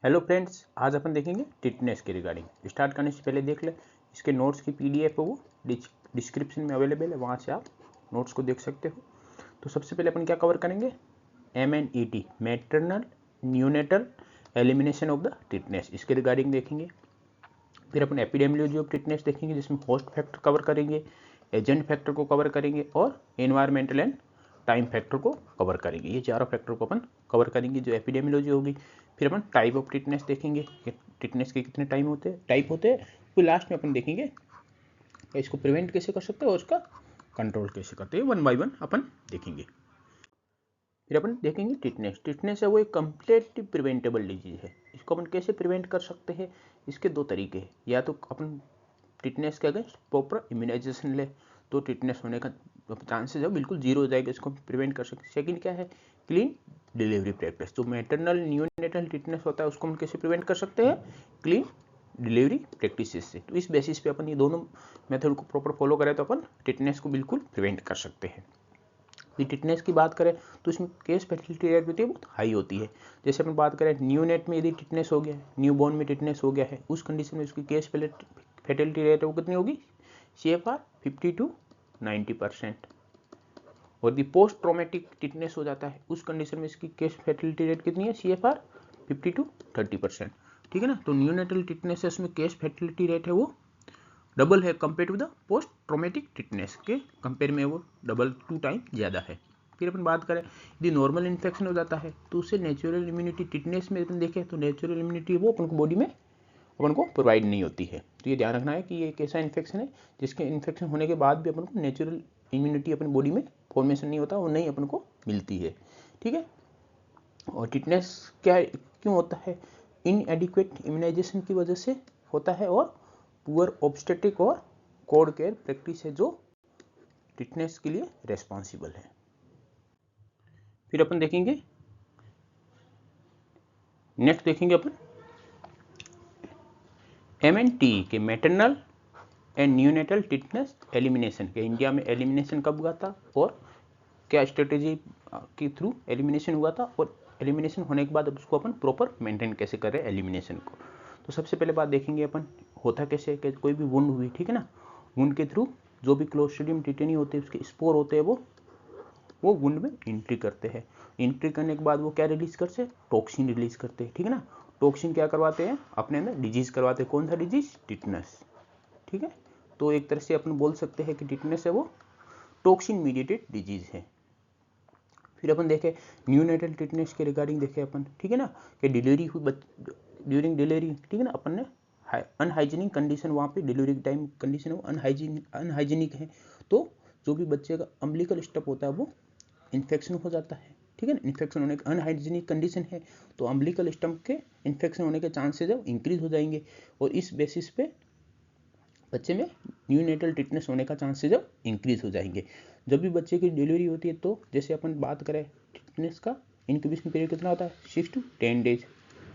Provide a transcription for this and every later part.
Hello friends, आज अपन देखेंगे tetanus के रिगार्डिंग। स्टार्ट करने से पहले देख ले इसके नोट्स की पीडीएफ है वो डिस्क्रिप्शन में अवेलेबल है, वहाँ से आप नोट्स को देख सकते हो। तो सबसे पहले अपन क्या कवर करेंगे, MNET maternal neonatal elimination of the tetanus, इसके रिगार्डिंग देखेंगे। फिर अपन एपिडेमियोलॉजी ऑफ टिटनेस देखेंगे, जिसमें होस्ट फैक्टर कवर करेंगे, एजेंट फैक्टर को कवर करेंगे और एनवायरमेंटल एंड टाइम फैक्टर को कवर करेंगे। ये चारों फैक्टर को अपन कवर करेंगे जो एपिडेमियोलॉजी होगी। फिर अपन टाइप ऑफ टिटनेस देखेंगे कि टिटनेस के कितने टाइप होते हैं। फिर लास्ट में अपन देखेंगे कि इसको प्रिवेंट कैसे कर सकते हैं और उसका कंट्रोल कैसे करते हैं। वन बाय वन अपन देखेंगे। फिर अपन देखेंगे टिटनेस है वो एक कंप्लीटली प्रिवेंटेबल डिजीज है। इसको अपन कैसे प्रिवेंट कर सकते हैं, इसके दो तरीके हैं। या तो अपन टिटनेस के अगेंस्ट प्रॉपर इम्यूनाइजेशन ले तो टिटनेस होने का चांसेस है बिल्कुल जीरो हो जाएगा, इसको प्रिवेंट कर सकते हैं। सेकंड क्या है, क्लीन डिलीवरी प्रैक्टिस। जो मैटरनल न्यूनेटल टिटनेस होता है उसको हम कैसे प्रिवेंट कर सकते हैं, क्लीन डिलीवरी प्रैक्टिस से। तो इस बेसिस पे अपन ये दोनों मेथड को प्रॉपर फॉलो करें तो अपन टिटनेस को बिल्कुल प्रिवेंट कर सकते हैं। टिटनेस की बात करें तो इसमें केस फर्टिलिटी रेट होती है बहुत हाई होती है। जैसे अपन बात करें न्यू नेट में यदि टिटनेस हो गया है, न्यू बॉर्न में टिटनेस हो गया है, उस कंडीशन में उसकी केस फर्टिलिटी रेट है वो कितनी होगी, CFR 50 to 90%। और दी पोस्ट ट्रोमेटिक टिटनेस हो जाता है उस कंडीशन में इसकी केस फर्टिलिटी रेट कितनी है, CFR 50 to 30%। ठीक है ना। तो न्यूनेटल टिटनेस है उसमें केस फर्टिलिटी रेट है वो डबल है compare to the post traumatic tetanus के कंपेयर में वो डबल 2 टाइम ज़्यादा है। फिर अपन बात करें यदि नॉर्मल इन्फेक्शन हो जाता है तो उससे नेचुरल इम्यूनिटी टिटनेस में अपन देखें तो नेचुरल इम्यूनिटी वो अपन को बॉडी में अपन को प्रोवाइड नहीं होती है। तो ये ध्यान रखना है कि ये एक ऐसा इन्फेक्शन है जिसके इन्फेक्शन होने के बाद भी अपन को नेचुरल इम्यूनिटी अपनी बॉडी में फॉर्मेशन नहीं होता, वो नहीं अपन को मिलती है। ठीक है। और टिटनेस क्या क्यों होता है, इनएडिक्वेट इम्यूनाइजेशन की वजह से होता है और पुअर ऑब्स्टेट्रिक और कोड केयर प्रैक्टिस है जो टिटनेस के लिए रेस्पॉन्सिबल है। फिर अपन देखेंगे नेक्स्ट देखेंगे अपन MNT के maternal and neonatal tetanus elimination के इंडिया में एलिमिनेशन कब हुआ था और क्या स्ट्रेटेजी के थ्रू एलिमिनेशन हुआ था, और एलिमिनेशन होने के बाद उसको अपन प्रॉपर मेंटेन कैसे कर रहे हैं एलिमिनेशन को। तो सबसे पहले बात देखेंगे अपन होता कैसे है कि कोई भी वुंड हुई, ठीक है ना, वुंड के थ्रू जो भी क्लोस्ट्रीडियम टिटेनी होते हैं उसके स्पोर होते हैं वो वुंड में एंट्री करते हैं। एंट्री करने के बाद वो क्या रिलीज करते हैं, टॉक्सिन रिलीज करते हैं। ठीक है ना। टॉक्सिन क्या करवाते हैं, अपने अंदर डिजीज करवाते हैं। कौन सा डिजीज, टिटनेस। ठीक है। तो एक तरह से अपन बोल सकते हैं कि टिटनेस है वो टॉक्सिन मीडिएटेड डिजीज है। फिर अपन देखें न्यूनेटल टिटनेस के रिगार्डिंग देखें अपन, ठीक है ना, कि डिलीवरी हुई ड्यूरिंग डिलीवरी, ठीक है ना, अपन ने अनहाइजीनिक कंडीशन वहाँ पे डिलीवरी टाइम कंडीशन है वो अनहाइजीनिक है। तो जो भी बच्चे का अम्बिलिकल स्टफ होता है वो इन्फेक्शन हो जाता है। ठीक है ना। इन्फेक्शन होने का अनहाइजीनिक कंडीशन है तो अम्बिलिकल स्टम्प के इन्फेक्शन होने के चांसेस है इंक्रीज हो जाएंगे और इस बेसिस पे बच्चे में न्यूनेटल टिटनेस होने का चांसेस अब इंक्रीज हो जाएंगे। जब भी बच्चे की डिलीवरी होती है तो जैसे अपन बात करें टिटनेस का इंक्यूबेशन पीरियड कितना होता है, 6 to 10 days।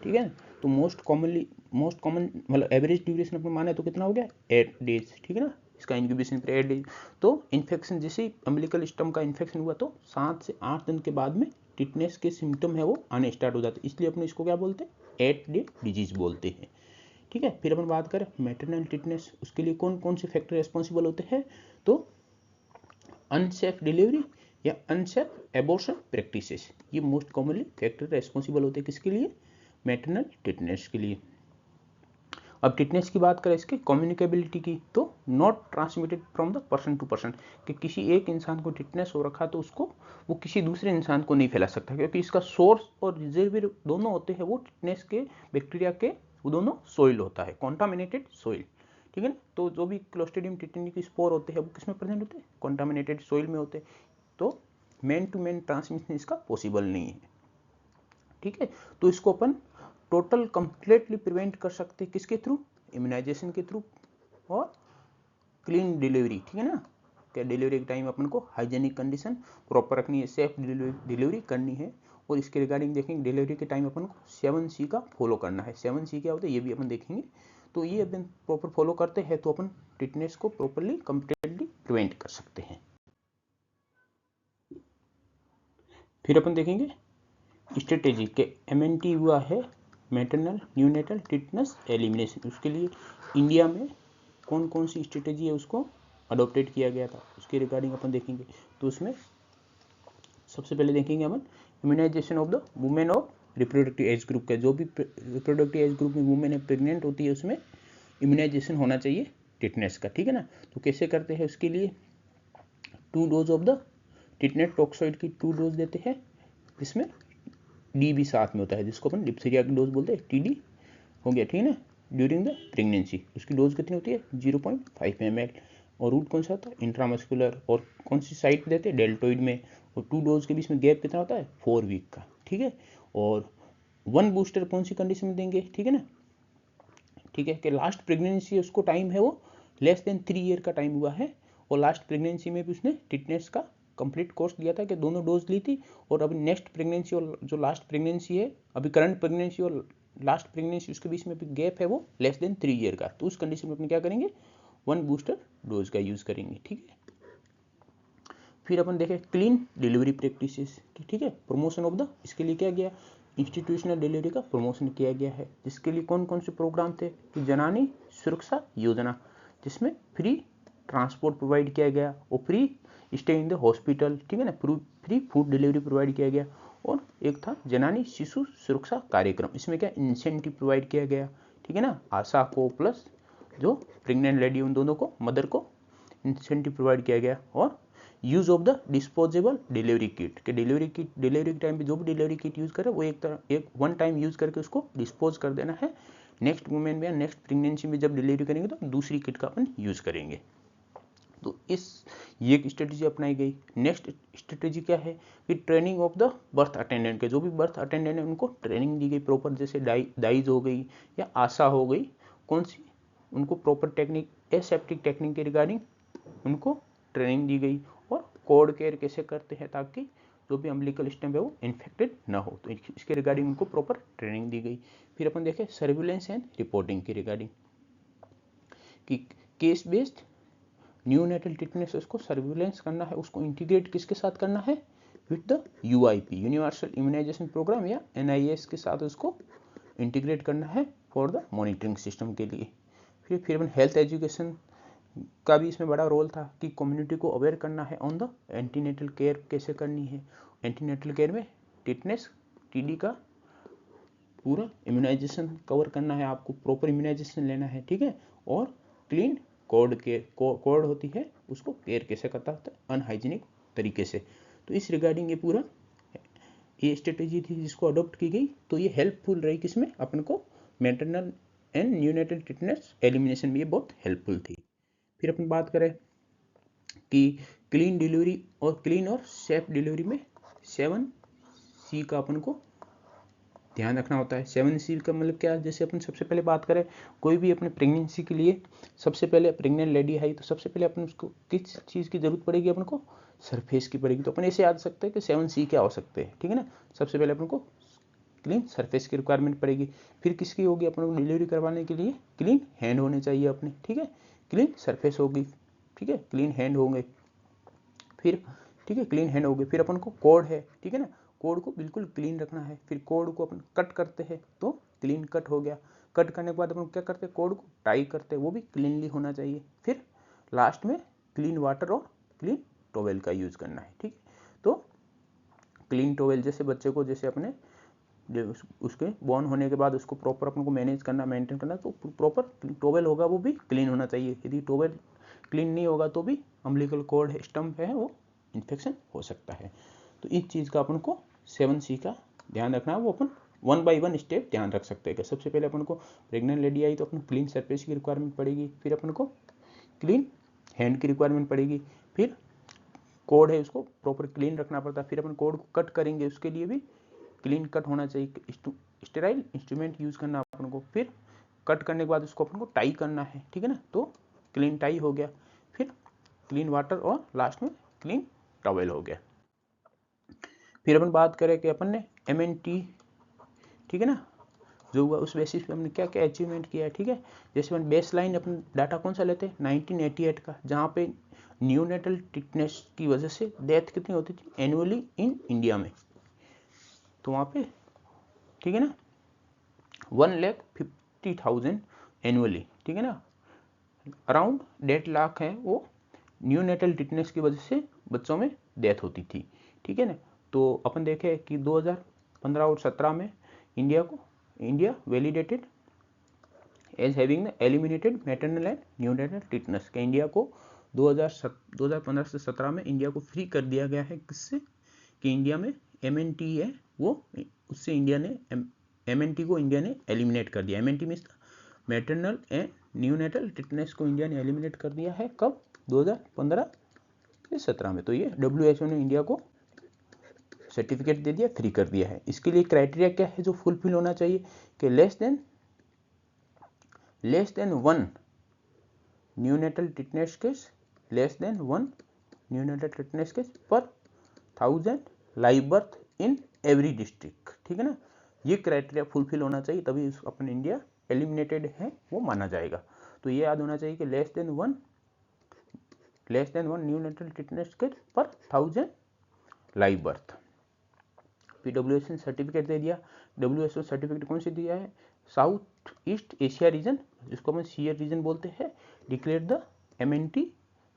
ठीक है। तो मोस्ट कॉमन मतलब एवरेज ड्यूरेशन अपन माने तो कितना हो गया, 8 days। ठीक है ना। इसका इंक्यूबेशन पीरियड 8 days। तो इन्फेक्शन जैसे अम्बिलिकल स्टम्प का इन्फेक्शन हुआ तो 7 से 8 दिन के बाद में टिटनेस के सिम्टम है वो आने स्टार्ट हो जाते हैं, इसलिए अपन इसको क्या बोलते हैं, 8 day डिजीज बोलते हैं। ठीक है। फिर अपन बात करें मैटरनल टिटनेस, उसके लिए कौन कौन से फैक्टर रिस्पॉन्सिबल होते हैं, तो अनसेफ डिलीवरी या अनसेफ एबॉर्शन प्रैक्टिसेस, ये मोस्ट कॉमनली फैक्टर रेस्पॉन्सिबल होते हैं किसके लिए, मैटरनल टिटनेस के लिए। अब टिटनेस की बात करें इसके कम्युनिकेबिलिटी की, तो not transmitted from the person to person, कि किसी एक इंसान को टिटनेस हो रखा तो उसको वो किसी दूसरे इंसान को नहीं फैला सकता, क्योंकि इसका सोर्स और रिजर्वियर दोनों होते हैं वो टिटनेस के बैक्टीरिया के, वो दोनों सोइल होता है, कॉन्टामिनेटेड सोइल। ठीक है ना। तो जो भी क्लोस्ट्रीडियम टिटेनी के स्पोर होते हैं वो किसमें प्रेजेंट होते हैं, कॉन्टामिनेटेड सोइल में होते हैं। तो मैन टू मैन ट्रांसमिशन इसका पॉसिबल नहीं है। ठीक है। तो इसको अपन टोटल कंप्लीटली प्रिवेंट कर सकते हैं किसके थ्रू, इम्यूनाइजेशन के थ्रू और क्लीन डिलीवरी। ठीक है ना। क्या डिलीवरी के टाइम अपन को हाइजेनिक कंडीशन प्रॉपर रखनी है, सेफ डिलीवरी करनी है। और इसके रिगार्डिंग देखेंगे डिलीवरी के टाइम अपन को 7C का फॉलो करना है। 7C क्या होता है ये भी अपन देखेंगे। तो ये अपन प्रॉपर फॉलो करते हैं तो अपन टिटनेस को प्रॉपरली कंप्लीटली प्रिवेंट कर सकते हैं। फिर अपन देखेंगे स्ट्रेटेजी के MNT हुआ है मैटरनल न्यूनेटल टिटनेस एलिमिनेशन, उसके लिए इंडिया में कौन कौन सी स्ट्रेटेजी है उसको अडोप्टेड किया गया था, उसके रिगार्डिंग अपन देखेंगे। तो उसमें सबसे पहले देखेंगे अपन immunization of the women of reproductive age group का, जो भी रिप्रोडक्टिव एज ग्रुप में वुमेन है प्रेग्नेंट होती है उसमें इम्यूनाइजेशन होना चाहिए टिटनेस का, ठीक है ना। तो कैसे करते हैं उसके लिए 2 dose of the tetanus toxoid की 2 डोज देते हैं, इसमें डी भी साथ में होता है, जिसको अपन डिप्थीरिया की डोज बोलते हैं, टीडी हो गया, ठीक है ना। ड्यूरिंग द प्रेगनेंसी उसकी डोज कितनी होती है 0.5 ml, और रूट कौन सा होता है इंट्रामस्कुलर, और कौन सी साइट देते हैं डेल्टोइड में, और 2 डोज के बीच में गैप कितना होता है 4 वीक का, ठीक है। और 1 बूस्टर कौन सी कंडीशन में देंगे, ठीक है ना, ठीक है, कि लास्ट प्रेगनेंसी उसको टाइम है वो लेस देन 3 ईयर का टाइम हुआ है, और लास्ट प्रेगनेंसी में भी उसने टिटनेस का कंप्लीट कोर्स लिया था कि दोनों डोज ली थी, और अभी नेक्स्ट प्रेगनेंसी और जो लास्ट प्रेगनेंसी है, अभी करंट प्रेगनेंसी और लास्ट प्रेगनेंसी उसके बीच में भी गैप है वो लेस देन 3 ईयर का, तो उस कंडीशन में अपन क्या करेंगे 1 बूस्टर डोज का यूज करेंगे, ठीक है। फिर अपन देखें क्लीन डिलीवरी प्रैक्टिसेस, ठीक है, प्रमोशन ऑफ द, इसके लिए क्या गया इंस्टीट्यूशनल डिलीवरी का प्रमोशन किया गया है, जिसके लिए कौन कौन से प्रोग्राम थे कि जनानी सुरक्षा योजना, जिसमें फ्री ट्रांसपोर्ट प्रोवाइड किया गया और free stay in the hospital, ठीक है ना, फ्री फूड डिलीवरी प्रोवाइड किया गया, और एक था जनानी शिशु सुरक्षा कार्यक्रम, इसमें क्या इंसेंटिव प्रोवाइड किया गया, ठीक है ना, आशा को प्लस जो प्रेग्नेंट लेडी उन दोनों को मदर को इंसेंटिव प्रोवाइड किया गया। और use of the disposable delivery kit, के डिलीवरी के टाइम पे जो भी डिलीवरी किट यूज करे वो एक वन टाइम यूज करके उसको डिस्पोज कर देना है, नेक्स्ट वुमेन में या नेक्स्ट प्रेगनेंसी में जब डिलीवरी करेंगे तो दूसरी किट का अपन यूज करेंगे। तो ये एक स्ट्रेटेजी अपनाई गई। नेक्स्ट स्ट्रेटेजी क्या है कि training of the birth attendant के, जो भी बर्थ अटेंडेंट है उनको ट्रेनिंग दी गई प्रॉपर, जैसे डाइज हो गई या आशा हो गई, कौन सी उनको प्रॉपर टेक्निक एसेप्टिक टेक्निक के रिगार्डिंग उनको ट्रेनिंग दी गई, और कोड केयर कैसे करते हैं ताकि जो भी अम्बिलिकल स्टम्प है वो इन्फेक्टेड ना हो, तो इसके रिगार्डिंग उनको प्रॉपर ट्रेनिंग दी गई। फिर अपन देखें सर्विलेंस एंड रिपोर्टिंग के रिगार्डिंग कि केस बेस्ड न्यूनेटल टिटनेस उसको सर्विलेंस करना है, उसको इंटीग्रेट किसके साथ करना है with the UIP universal immunization program या एनआईएस के साथ उसको इंटीग्रेट करना है फॉर द मॉनिटरिंग सिस्टम के लिए। फिर अपन हेल्थ एजुकेशन का भी इसमें बड़ा रोल था कि कम्युनिटी को अवेयर करना है ऑन द एंटीनेटल केयर कैसे करनी है, एंटीनेटल केयर में टिटनेस टीडी का पूरा इम्यूनाइजेशन कवर करना है, आपको प्रॉपर इम्यूनाइजेशन लेना है, ठीक है। और क्लीन कोड केयर कोड होती है उसको केयर कैसे करता होता है अनहाइजीनिक तरीके से। तो इस रिगार्डिंग ये पूरा ये स्ट्रेटेजी थी जिसको अडॉप्ट की गई, तो ये हेल्पफुल रही किसमें अपन को maternal and neonatal tetanus elimination में ये बहुत हेल्पफुल थी। फिर अपन बात करें कि क्लीन डिलीवरी और क्लीन और सेफ डिलीवरी में 7C का अपन को ध्यान रखना होता है। 7C का मतलब क्या, जैसे अपन सबसे पहले बात करें कोई भी अपने प्रेगनेंसी के लिए, सबसे पहले प्रेग्नेंट लेडी है तो सबसे पहले अपन उसको किस चीज़ की जरूरत पड़ेगी, अपन को सरफेस की पड़ेगी। तो अपन ऐसे याद सकते हैं कि 7C क्या हो सकते हैं, ठीक है ना। सबसे पहले अपन को क्लीन सरफेस की रिक्वायरमेंट पड़ेगी, फिर किसकी होगी अपन को डिलीवरी करवाने के लिए क्लीन हैंड होने चाहिए अपने, ठीक है, क्लीन सरफेस होगी, ठीक है, क्लीन हैंड होंगे, फिर ठीक है क्लीन हैंड हो गए। फिर अपन को कोड है, ठीक है ना, कोड को बिल्कुल क्लीन रखना है। फिर कोड को अपन कट करते हैं तो क्लीन कट हो गया, कट करने के बाद अपन क्या करते हैं कोड को टाई करते हैं, वो भी क्लीनली होना चाहिए। फिर लास्ट में क्लीन वाटर और क्लीन टॉवेल का यूज करना है, ठीक है। तो क्लीन टॉवेल जैसे बच्चे को जैसे अपने उसके बॉर्न होने के बाद उसको प्रॉपर अपन को मैनेज करना मेंटेन करना, तो प्रॉपर टॉवेल होगा वो भी क्लीन होना चाहिए। यदि टॉवेल क्लीन नहीं होगा तो भी अम्बिलिकल कॉर्ड स्टम्प है वो इन्फेक्शन हो सकता है। तो इस चीज़ का अपन को 7C का ध्यान रखना है, वो अपन 1 बाय 1 स्टेप ध्यान रख सकते हैं। सबसे पहले अपन को प्रेग्नेंट लेडी आई तो अपन क्लीन सरफेस की रिक्वायरमेंट पड़ेगी, फिर अपन को क्लीन हैंड की रिक्वायरमेंट पड़ेगी, फिर कोड है उसको प्रॉपर क्लीन रखना पड़ता है, फिर अपन कोड को कट करेंगे उसके लिए भी क्लीन कट होना चाहिए, स्टेराइल इंस्ट्रूमेंट यूज करना अपन को, फिर कट करने के बाद उसको अपन को टाई करना है, ठीक है ना, तो क्लीन टाई हो गया, फिर क्लीन वाटर और लास्ट में क्लीन टॉवेल हो गया। फिर अपन बात करें कि अपन ने MNT, ठीक है ना, जो हुआ उस बेसिस पे हमने क्या क्या अचीवमेंट किया है, ठीक है। जैसे अपन बेस लाइन अपन डाटा कौन सा लेते हैं 1988 का, जहाँ पे न्यूनेटल टिटनेस की वजह से डेथ कितनी होती थी एनुअली इन इंडिया में, तो वहाँ पे ठीक है ना 1,50,000 एनुअली, ठीक है ना। अराउंड 1.5 लाख है वो न्यूनेटल टिटनेस की वजह से बच्चों में डेथ होती थी, ठीक है ना। तो अपन देखें कि 2015 और 17 में India validated as having the eliminated maternal and neonatal tetanus, के इंडिया को 2015 से 17 में इंडिया को फ्री कर दिया गया है। किससे? कि इंडिया में MNT है वो, उससे इंडिया ने MNT को इंडिया ने एलिमिनेट कर दिया। MNT means maternal and neonatal tetanus को इंडिया ने एलिमिनेट कर दिया है। कब? 2015 से 17 में। तो ये WHO ने इंडिया को सर्टिफिकेट दे दिया, फ्री कर दिया है। इसके लिए क्राइटेरिया क्या है जो फुलफिल होना चाहिए? कि less than 1 neonatal tetanus case, less than 1 neonatal tetanus case पर 1000 live birth in every district, ठीक है ना। ये क्राइटेरिया फुलफिल होना चाहिए, तभी अपन इंडिया एलिमिनेटेड है वो माना जाएगा। तो ये याद होना चाहिए कि less than one neonatal tetanus case पर 1000 लाइव बर्थ। फिर WHO ने सर्टिफिकेट दे दिया। WHO सर्टिफिकेट कौन से दिया है? साउथ ईस्ट एशिया रीजन, जिसको हम सीआर रीजन बोलते हैं, डिक्लेयर द MNT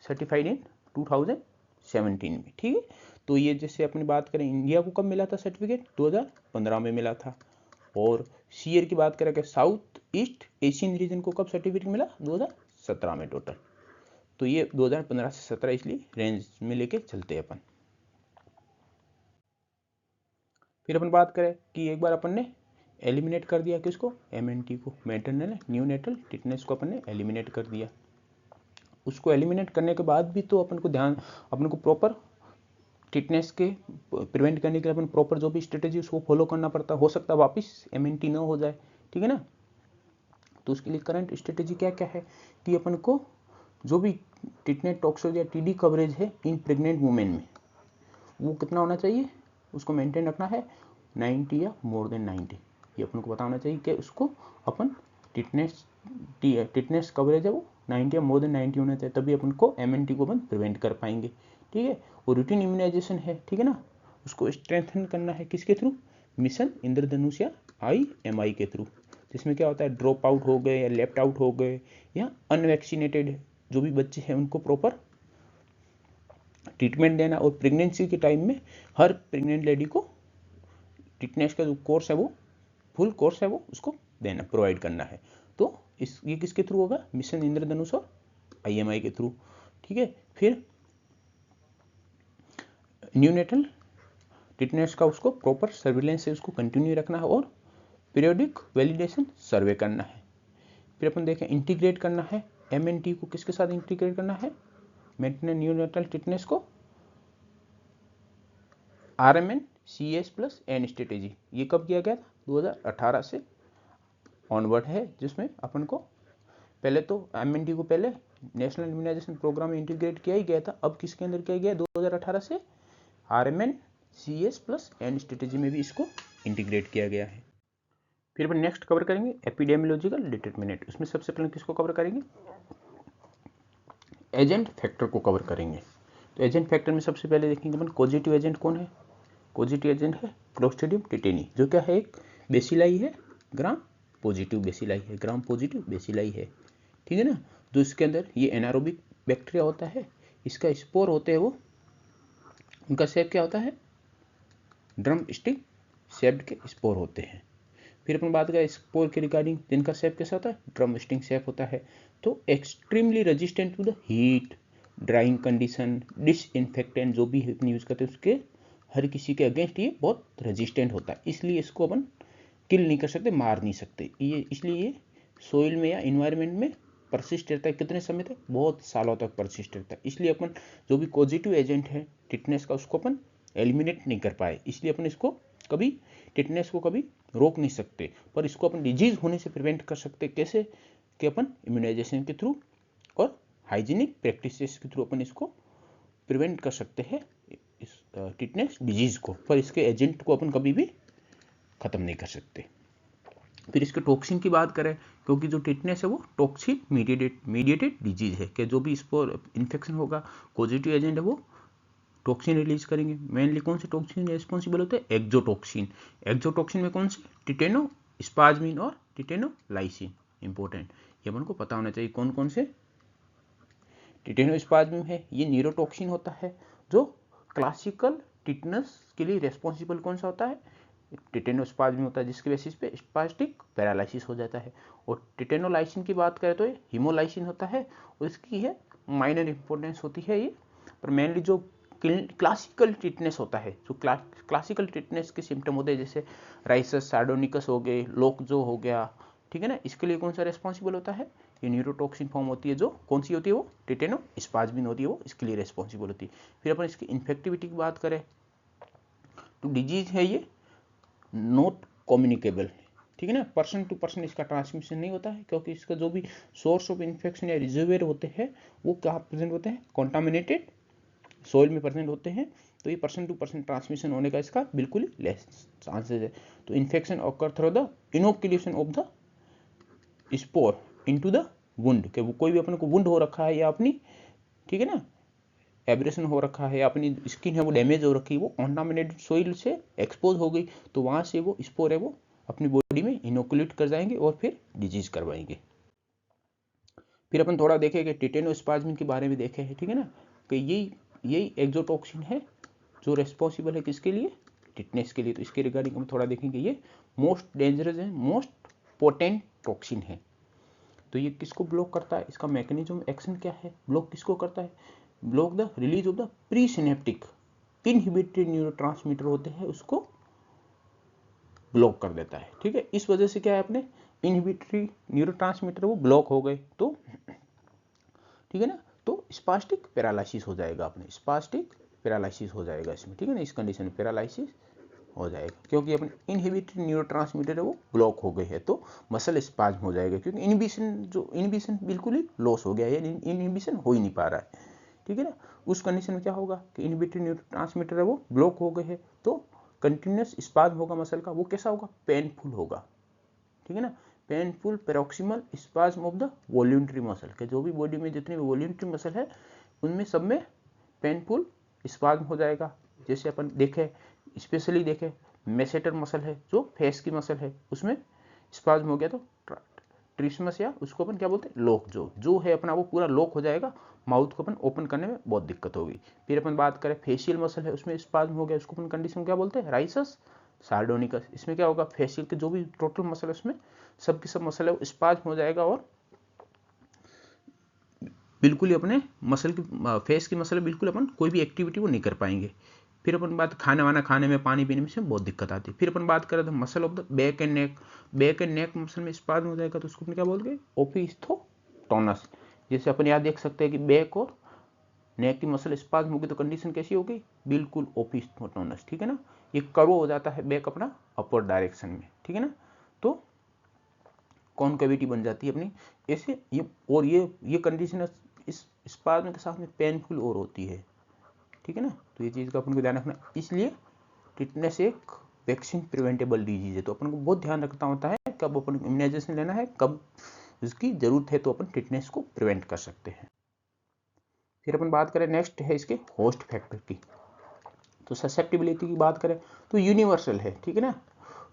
सर्टिफाइड इन 2017 में, ठीक है। तो ये जैसे अपनी बात करें, इंडिया को कब मिला था सर्टिफिकेट? 2015 में मिला था। और सीआर की बात करें कि साउथ ईस्ट एशियन रीजन को कब सर्टिफिकेट मिला? 2017 में टोटल। तो ये 2015 से 17 इसलिए रेंज में लेके चलते हैं अपन। फिर अपन बात करें कि एक बार अपन ने एलिमिनेट कर दिया किसको? MNT को, मैटरनल न्यूनेटल टिटनेस को अपन ने एलिमिनेट कर दिया। उसको एलिमिनेट करने के बाद भी तो अपन को प्रॉपर टिटनेस के प्रिवेंट करने के लिए अपन प्रॉपर जो भी स्ट्रेटेजी उसको फॉलो करना पड़ता। हो सकता है वापस MNT ना हो जाए, ठीक है ना। तो उसके लिए करंट स्ट्रेटेजी क्या क्या है कि अपन को जो भी टिटनेस टॉक्सिक या TD कवरेज है इन प्रेग्नेंट वुमेन में, वो कितना होना चाहिए? उसको मेंटेन रखना है 90 या मोर देन 90। ये अपन को पता होना चाहिए कि उसको अपन टिटनेस कवरेज है वो 90 या मोर देन 90 होना चाहिए, तभी अपन को MNT को अपन प्रिवेंट कर पाएंगे, ठीक है। और रूटीन इम्यूनाइजेशन है, ठीक है ना, उसको स्ट्रेंथन करना है किसके थ्रू? मिशन इंद्रधनुष या IMI के थ्रू, जिसमें क्या होता है ड्रॉप आउट हो गए या लेफ्ट आउट हो गए या अनवैक्सीनेटेड जो भी बच्चे हैं उनको प्रॉपर ट्रीटमेंट देना। और प्रेगनेंसी के टाइम में हर प्रेग्नेंट लेडी को टिटनेस का जो कोर्स है वो फुल कोर्स है वो उसको देना, प्रोवाइड करना है। तो ये किसके थ्रू होगा? मिशन इंद्रधनुष और IMI के थ्रू, ठीक है। फिर न्यूनेटल टिटनेस का उसको प्रॉपर सर्विलेंस से उसको कंटिन्यू रखना है और पीरियोडिक वैलिडेशन सर्वे करना है। फिर अपन देखें इंटीग्रेट करना है MNT को किसके साथ इंटीग्रेट करना है? मैटरनल न्यूनेटल टिटनेस को RMN CS plus N strategy. ये कब किया गया था? 2018 से ऑनवर्ड है, जिसमें अपन को पहले तो MNT को पहले नेशनल इम्यूनाइजेशन प्रोग्राम में इंटीग्रेट किया ही गया था। अब किसके अंदर किया गया? 2018 से RMN CS plus N strategy में भी इसको इंटीग्रेट किया गया है। फिर अपन नेक्स्ट कवर करेंगे एपिडेमियोलॉजिकल डिटरमिनेंट। उसमें सबसे पहले किसको कवर करेंगे? एजेंट फैक्टर को कवर करेंगे। तो एजेंट फैक्टर में सबसे पहले देखेंगे अपन पॉजिटिव एजेंट कौन है? पॉजिटिव एजेंट है क्लोस्ट्रिडियम टिटेनी, जो क्या है एक बेसिलाई है, ग्राम पॉजिटिव बेसिलाई है, ग्राम पॉजिटिव बेसिलाई है, ठीक है ना। तो इसके अंदर ये एनारोबिक बैक्टीरिया होता है, इसका स्पोर होते हैं वो, उनका शेप क्या होता है? ड्रम स्टिक शेप्ड के स्पोर होते हैं। फिर अपन बात करें स्पोर के रिगार्डिंग, जिनका शेप कैसा होता है? ड्रम स्टिक शेप होता है। तो extremely resistant to the heat, drying condition, disinfectant जो भी अपन यूज करते हैं उसके हर किसी के अगेंस्ट ये बहुत रेजिस्टेंट होता है, इसलिए इसको अपन किल नहीं कर सकते, मार नहीं सकते। ये इसलिए ये सोइल में या इन्वायरमेंट में परसिस्ट रहता है। कितने समय तक? बहुत सालों तक परसिस्ट रहता है। इसलिए अपन जो भी पॉजिटिव एजेंट है टिटनेस का उसको अपन एलिमिनेट नहीं कर पाए, इसलिए अपन इसको कभी टिटनेस को कभी रोक नहीं सकते, पर इसको अपन डिजीज होने से प्रिवेंट कर सकते। कैसे? कि अपन इम्यूनाइजेशन के थ्रू और हाइजीनिक प्रैक्टिसेस के थ्रू अपन इसको प्रिवेंट कर सकते हैं इस टिटनेस डिजीज को, पर इसके एजेंट को अपन कभी भी खत्म नहीं कर सकते। फिर इसके टॉक्सिन की बात करें, क्योंकि जो टिटनेस है वो टॉक्सिन मीडिएटेड डिजीज है, कि जो भी इस पर इन्फेक्शन होगा पॉजिटिव एजेंट है वो टॉक्सिन रिलीज करेंगे। मेनली कौन से टॉक्सिन रिस्पॉन्सिबल होते हैं? एक्जोटॉक्सिन। एक्जोटॉक्सिन में कौन से? टिटेनो, स्पाज्मिन और टिटेनोलाइसिन, इंपॉर्टेंट, ये अपन को पता होना चाहिए कौन कौन से टिटेनोस्पाज्म है। ये न्यूरोटॉक्सिन होता है जो क्लासिकल टिटनस के लिए रेस्पॉन्सिबल कौन सा होता है, टिटेनोस्पाज्म होता है जिसके बेसिस पे स्पास्टिक पैरालिसिस हो जाता है। और टिटेनोलाइसिन की बात करें तो ये हीमोलाइसिन होता है और इसकी है माइनर इंपॉर्टेंस होती है ये, पर मेनली जो क्लासिकल टिटनेस होता है, जो क्लासिकल टिटनेस के सिम्टम होते हैं जैसे राइसस सार्डोनिकस हो गए, लोकजो हो गया, ठीक है ना, इसके लिए कौन सा रेस्पॉन्सिबल होता है, ये न्यूरोटॉक्सिन फॉर्म होती है जो कौन सी होती है, वो टिटेनोस्पाज्मिन होती है, वो इसके लिए रेस्पॉन्सिबल होती है। फिर अपन इसकी इन्फेक्टिविटी की बात करें तो डिजीज है ये नॉट कम्युनिकेबल, ठीक है ना, पर्सन टू पर्सन इसका ट्रांसमिशन नहीं होता है क्योंकि इसका जो भी सोर्स ऑफ इन्फेक्शन या रिजर्वेयर होते हैं वो कहाँ प्रेजेंट होते हैं, कॉन्टामिनेटेड सोइल में प्रेजेंट होते हैं, तो ये पर्सन टू पर्सन ट्रांसमिशन होने का इसका बिल्कुल ही लेस चांसेस है। तो infection occur through the inoculation of the spore into the wound, कि वो कोई भी अपने को वुंड हो रखा है या अपनी, ठीक है ना, एब्रेशन हो रखा है या अपनी स्किन है वो डैमेज हो रखी है, वो कॉन्टामिनेटेड सोइल से एक्सपोज हो गई, तो वहाँ से वो स्पोर है वो अपनी बॉडी में इनोकुलेट कर जाएंगे और फिर डिजीज करवाएंगे। फिर अपन थोड़ा देखें कि टिटेनोस्पाज्मिन के बारे में देखे हैं, ठीक है ना, कि यही एक्सोटॉक्सिन है जो रेस्पॉन्सिबल है किसके लिए, टिटनेस के लिए। तो इसके रिगार्डिंग हम थोड़ा देखेंगे, ये मोस्ट डेंजरस है, मोस्ट पोटेंट टॉक्सिन है। तो ये किसको ब्लॉक करता है, इसका मैकेनिज्म एक्शन क्या है, ब्लॉक किसको करता है, block the release of the pre synaptic inhibitory neurotransmitter होते हैं उसको ब्लॉक कर देता है, ठीक है। इस वजह से क्या है, अपने इनहिबिटरी न्यूरोट्रांसमीटर वो ब्लॉक हो गए तो, ठीक है ना, तो स्पास्टिक पैरालिसिस हो जाएगा, अपने स्पास्टिक पैरालिसिस हो जाएगा इसमें, ठीक है ना, इस कंडीशन में पैरालिसिस हो जाएगा क्योंकि अपने इनहिबिटरी न्यूरोट्रांसमीटर है वो ब्लॉक हो गए है, तो मसल स्पाज्म हो जाएगा क्योंकि इनहिबिशन बिल्कुल ही लॉस हो गया है, इनहिबिशन हो ही नहीं पा रहा है, ठीक है ना। उस कंडीशन में क्या होगा कि इनहिबिटरी न्यूरोट्रांसमीटर है वो ब्लॉक हो गए है, तो कंटिन्यूस स्पाज्म होगा मसल का, वो कैसा होगा, पेनफुल होगा, ठीक है ना, painful paroxysmal spasm of the voluntary muscle, के जो भी बॉडी में जितने भी वॉल्यूंटरी मसल है उनमें सब में पेनफुल स्पाज्म हो जाएगा। जैसे अपन देखे, स्पेशली देखे मेसेटर मसल है जो फेस की मसल है उसमें स्पाज्म हो गया तो ट्रिस्मस या उसको अपन क्या बोलते हैं, लॉक जो है अपना वो पूरा लॉक हो जाएगा, माउथ को अपन ओपन करने में बहुत दिक्कत होगी। फिर अपन बात करें फेशियल मसल है उसमें स्पाज्म हो गया, उसको अपन कंडीशन क्या बोलते हैं, राइसस सार्डोनिकस। इसमें क्या होगा, फेशियल के जो भी टोटल मसल है उसमें सब की सब मसल है वो स्पाज्म हो जाएगा और बिल्कुल ही अपने मसल की फेस की मसल बिल्कुल अपन कोई भी एक्टिविटी वो नहीं कर पाएंगे। फिर अपन बात खाना वाना खाने में पानी पीने में से बहुत दिक्कत आती है। फिर अपन बात करें तो muscle of the back and neck muscle में स्पाज्म हो जाएगा तो उसको अपन क्या बोलते हैं, ओपिस्थोटोनस। जैसे अपन यहाँ देख सकते हैं कि बैक और नेक की मसल स्पाज्म होगी तो कंडीशन कैसी होगी, बिल्कुल ओपिस्थोटोनस, ठीक है ना, ये कर्व हो जाता है बैक अपना अपवर्ड डायरेक्शन में, ठीक है ना, तो कॉनकेविटी बन जाती है अपनी ऐसे ये, और ये कंडीशन इस स्पाज्म के साथ में पेनफुल और होती है, ठीक है ना, तो ये चीज़ का अपन को ध्यान रखना। इसलिए टिटनेस एक वैक्सीन प्रिवेंटेबल डिजीज है, तो अपन को बहुत ध्यान रखना होता है कब अपन इम्यूनाइजेशन लेना है, कब इसकी जरूरत है तो अपन टिटनेस को प्रिवेंट कर सकते हैं। फिर अपन बात करें नेक्स्ट है इसके होस्ट फैक्टर की, तो ससेप्टिबिलिटी की बात करें तो यूनिवर्सल है, ठीक है ना,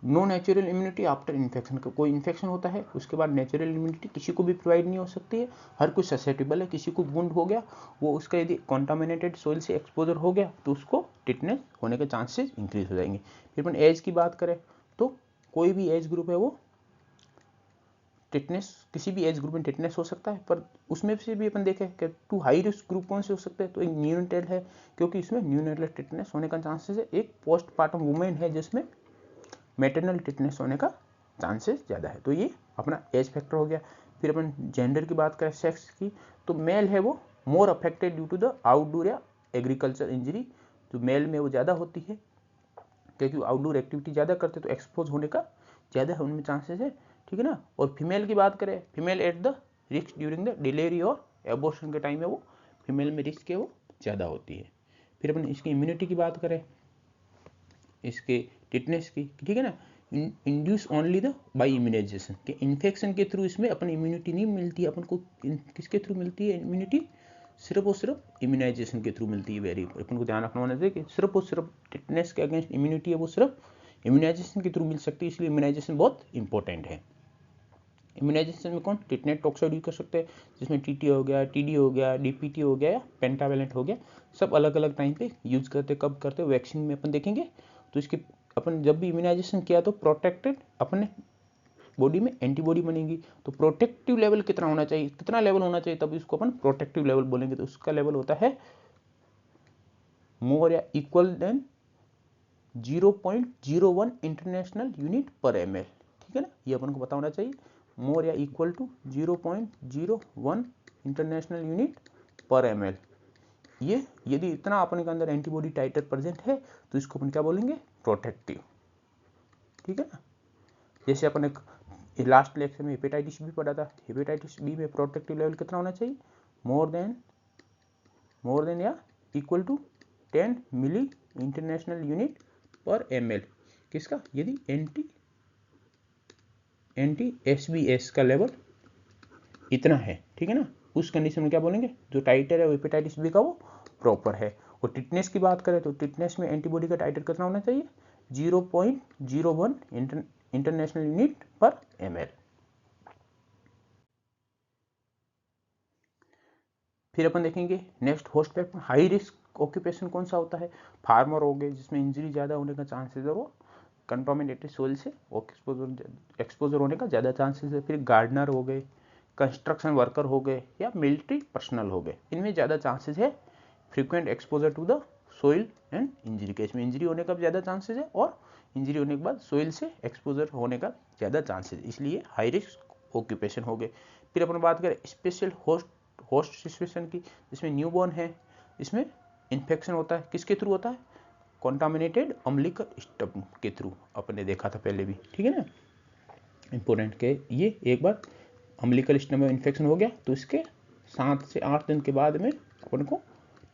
no natural immunity after infection, का कोई इन्फेक्शन होता है उसके बाद नेचुरल इम्यूनिटी किसी को भी प्रोवाइड नहीं हो सकती है, हर कोई ससेप्टिबल है, किसी को वुंड हो गया वो उसका यदि कॉन्टामिनेटेड सोइल से एक्सपोजर हो गया तो उसको टिटनेस होने के चांसेस इंक्रीज हो जाएंगे। फिर अपन एज की बात करें तो कोई भी एज ग्रुप है वो टिटनेस, किसी भी एज ग्रुप में टिटनेस हो सकता है, पर उसमें से भी अपन देखें कि टू हाई रिस्क ग्रुप कौन से हो सकते हैं, तो एक न्यूनेटल है क्योंकि इसमें न्यूनेटल टिटनेस होने का चांसेस है, एक पोस्टपार्टम वुमेन है जिसमें मैटरनल टिटनेस होने का चांसेस ज़्यादा है, तो ये अपना एज फैक्टर हो गया। फिर अपन जेंडर की बात करें, सेक्स की, तो मेल है वो more affected due to the outdoor या एग्रीकल्चर इंजरी, जो मेल में वो ज़्यादा होती है क्योंकि आउटडोर एक्टिविटी ज़्यादा करते तो एक्सपोज होने का ज़्यादा उनमें चांसेस है, ठीक है ना। और फीमेल की बात करें, female at the risk during the delivery और एबॉर्शन के टाइम में वो फीमेल में रिस्क है वो ज़्यादा होती है। फिर अपन इसकी इम्यूनिटी की बात करें, इसके टिटनेस की, ठीक है ना, induce only the by immunization, के इन्फेक्शन के थ्रू इसमें अपन इम्यूनिटी नहीं मिलती है, अपन को किसके थ्रू मिलती है इम्यूनिटी, सिर्फ और सिर्फ इम्यूनाइजेशन के थ्रू मिलती है। वेरी अपन को ध्यान रखना होना चाहिए कि सिर्फ और सिर्फ टिटनेस के अगेंस्ट इम्यूनिटी है वो सिर्फ इम्यूनाइजेशन के थ्रू मिल सकती है, इसलिए इम्यूनाइजेशन बहुत इंपॉर्टेंट है। इम्यूनाइजेशन में कौन टिटनेट टॉक्साइड यूज कर सकते हैं, जिसमें टीटी हो गया, टीडी हो गया, डीपीटी हो गया या पेंटावेलेंट हो गया, सब अलग अलग टाइम पे यूज करते, कब करते, वैक्सीन में अपन देखेंगे। तो इसके अपन जब भी इम्यूनाइजेशन किया तो प्रोटेक्टेड अपने बॉडी में एंटीबॉडी बनेगी। तो प्रोटेक्टिव लेवल कितना होना चाहिए, कितना लेवल होना चाहिए, तब इसको अपन प्रोटेक्टिव लेवल बोलेंगे। तो उसका लेवल होता है मोर या इक्वल देन 0.01 इंटरनेशनल यूनिट पर ml, ठीक है ना, ये अपन को पता होना चाहिए, मोर या इक्वल टू 0.01 इंटरनेशनल यूनिट पर ml। ये यदि इतना अपने के अंदर एंटीबॉडी टाइटर प्रेजेंट है तो इसको अपन क्या बोलेंगे, प्रोटेक्टिव, ठीक है ना। जैसे अपन एक लास्ट लेक्चर में हेपेटाइटिस बी पढ़ा था, हेपेटाइटिस बी में प्रोटेक्टिव लेवल कितना होना चाहिए, मोर देन या equal to 10 milli international unit पर ml, किसका, यदि एंटी SBS का लेवल इतना है, ठीक है ना, उस कंडीशन में क्या बोलेंगे, जो टाइटर है हेपेटाइटिस बी का वो प्रॉपर है। और टिटनेस की बात करें तो टिटनेस में एंटीबॉडी का टाइटर कितना होना चाहिए, 0.01 इंटरनेशनल यूनिट पर ml। फिर अपन देखेंगे next host factor, high risk occupation कौन सा होता है, फार्मर हो गए जिसमें इंजरी ज़्यादा होने का चांसेस है, वो कंटामिनेटेड सोइल से एक्सपोजर होने का ज़्यादा चांसेस है। फिर गार्डनर हो गए, कंस्ट्रक्शन वर्कर हो गए या मिलिट्री पर्सनल हो गए, इनमें ज़्यादा चांसेस है frequent exposure to the soil and injury, case में इंजरी होने का ज़्यादा चांसेस है और इंजरी होने के बाद सोइल से एक्सपोजर होने का ज़्यादा चांसेस, इसलिए हाई रिस्क ऑक्यूपेशन हो गए। फिर अपन बात करें स्पेशल होस्ट सिचुएशन की, जिसमें न्यूबॉर्न है, इसमें इन्फेक्शन होता है, किसके थ्रू होता है, कॉन्टामिनेटेड अम्लिकल स्टम्प के थ्रू, अपने देखा था पहले भी, ठीक है ना, इंपॉर्टेंट के ये एक बार अम्लिकल स्टम्प में इन्फेक्शन हो गया तो इसके 7 से 8 दिन के बाद में अपन को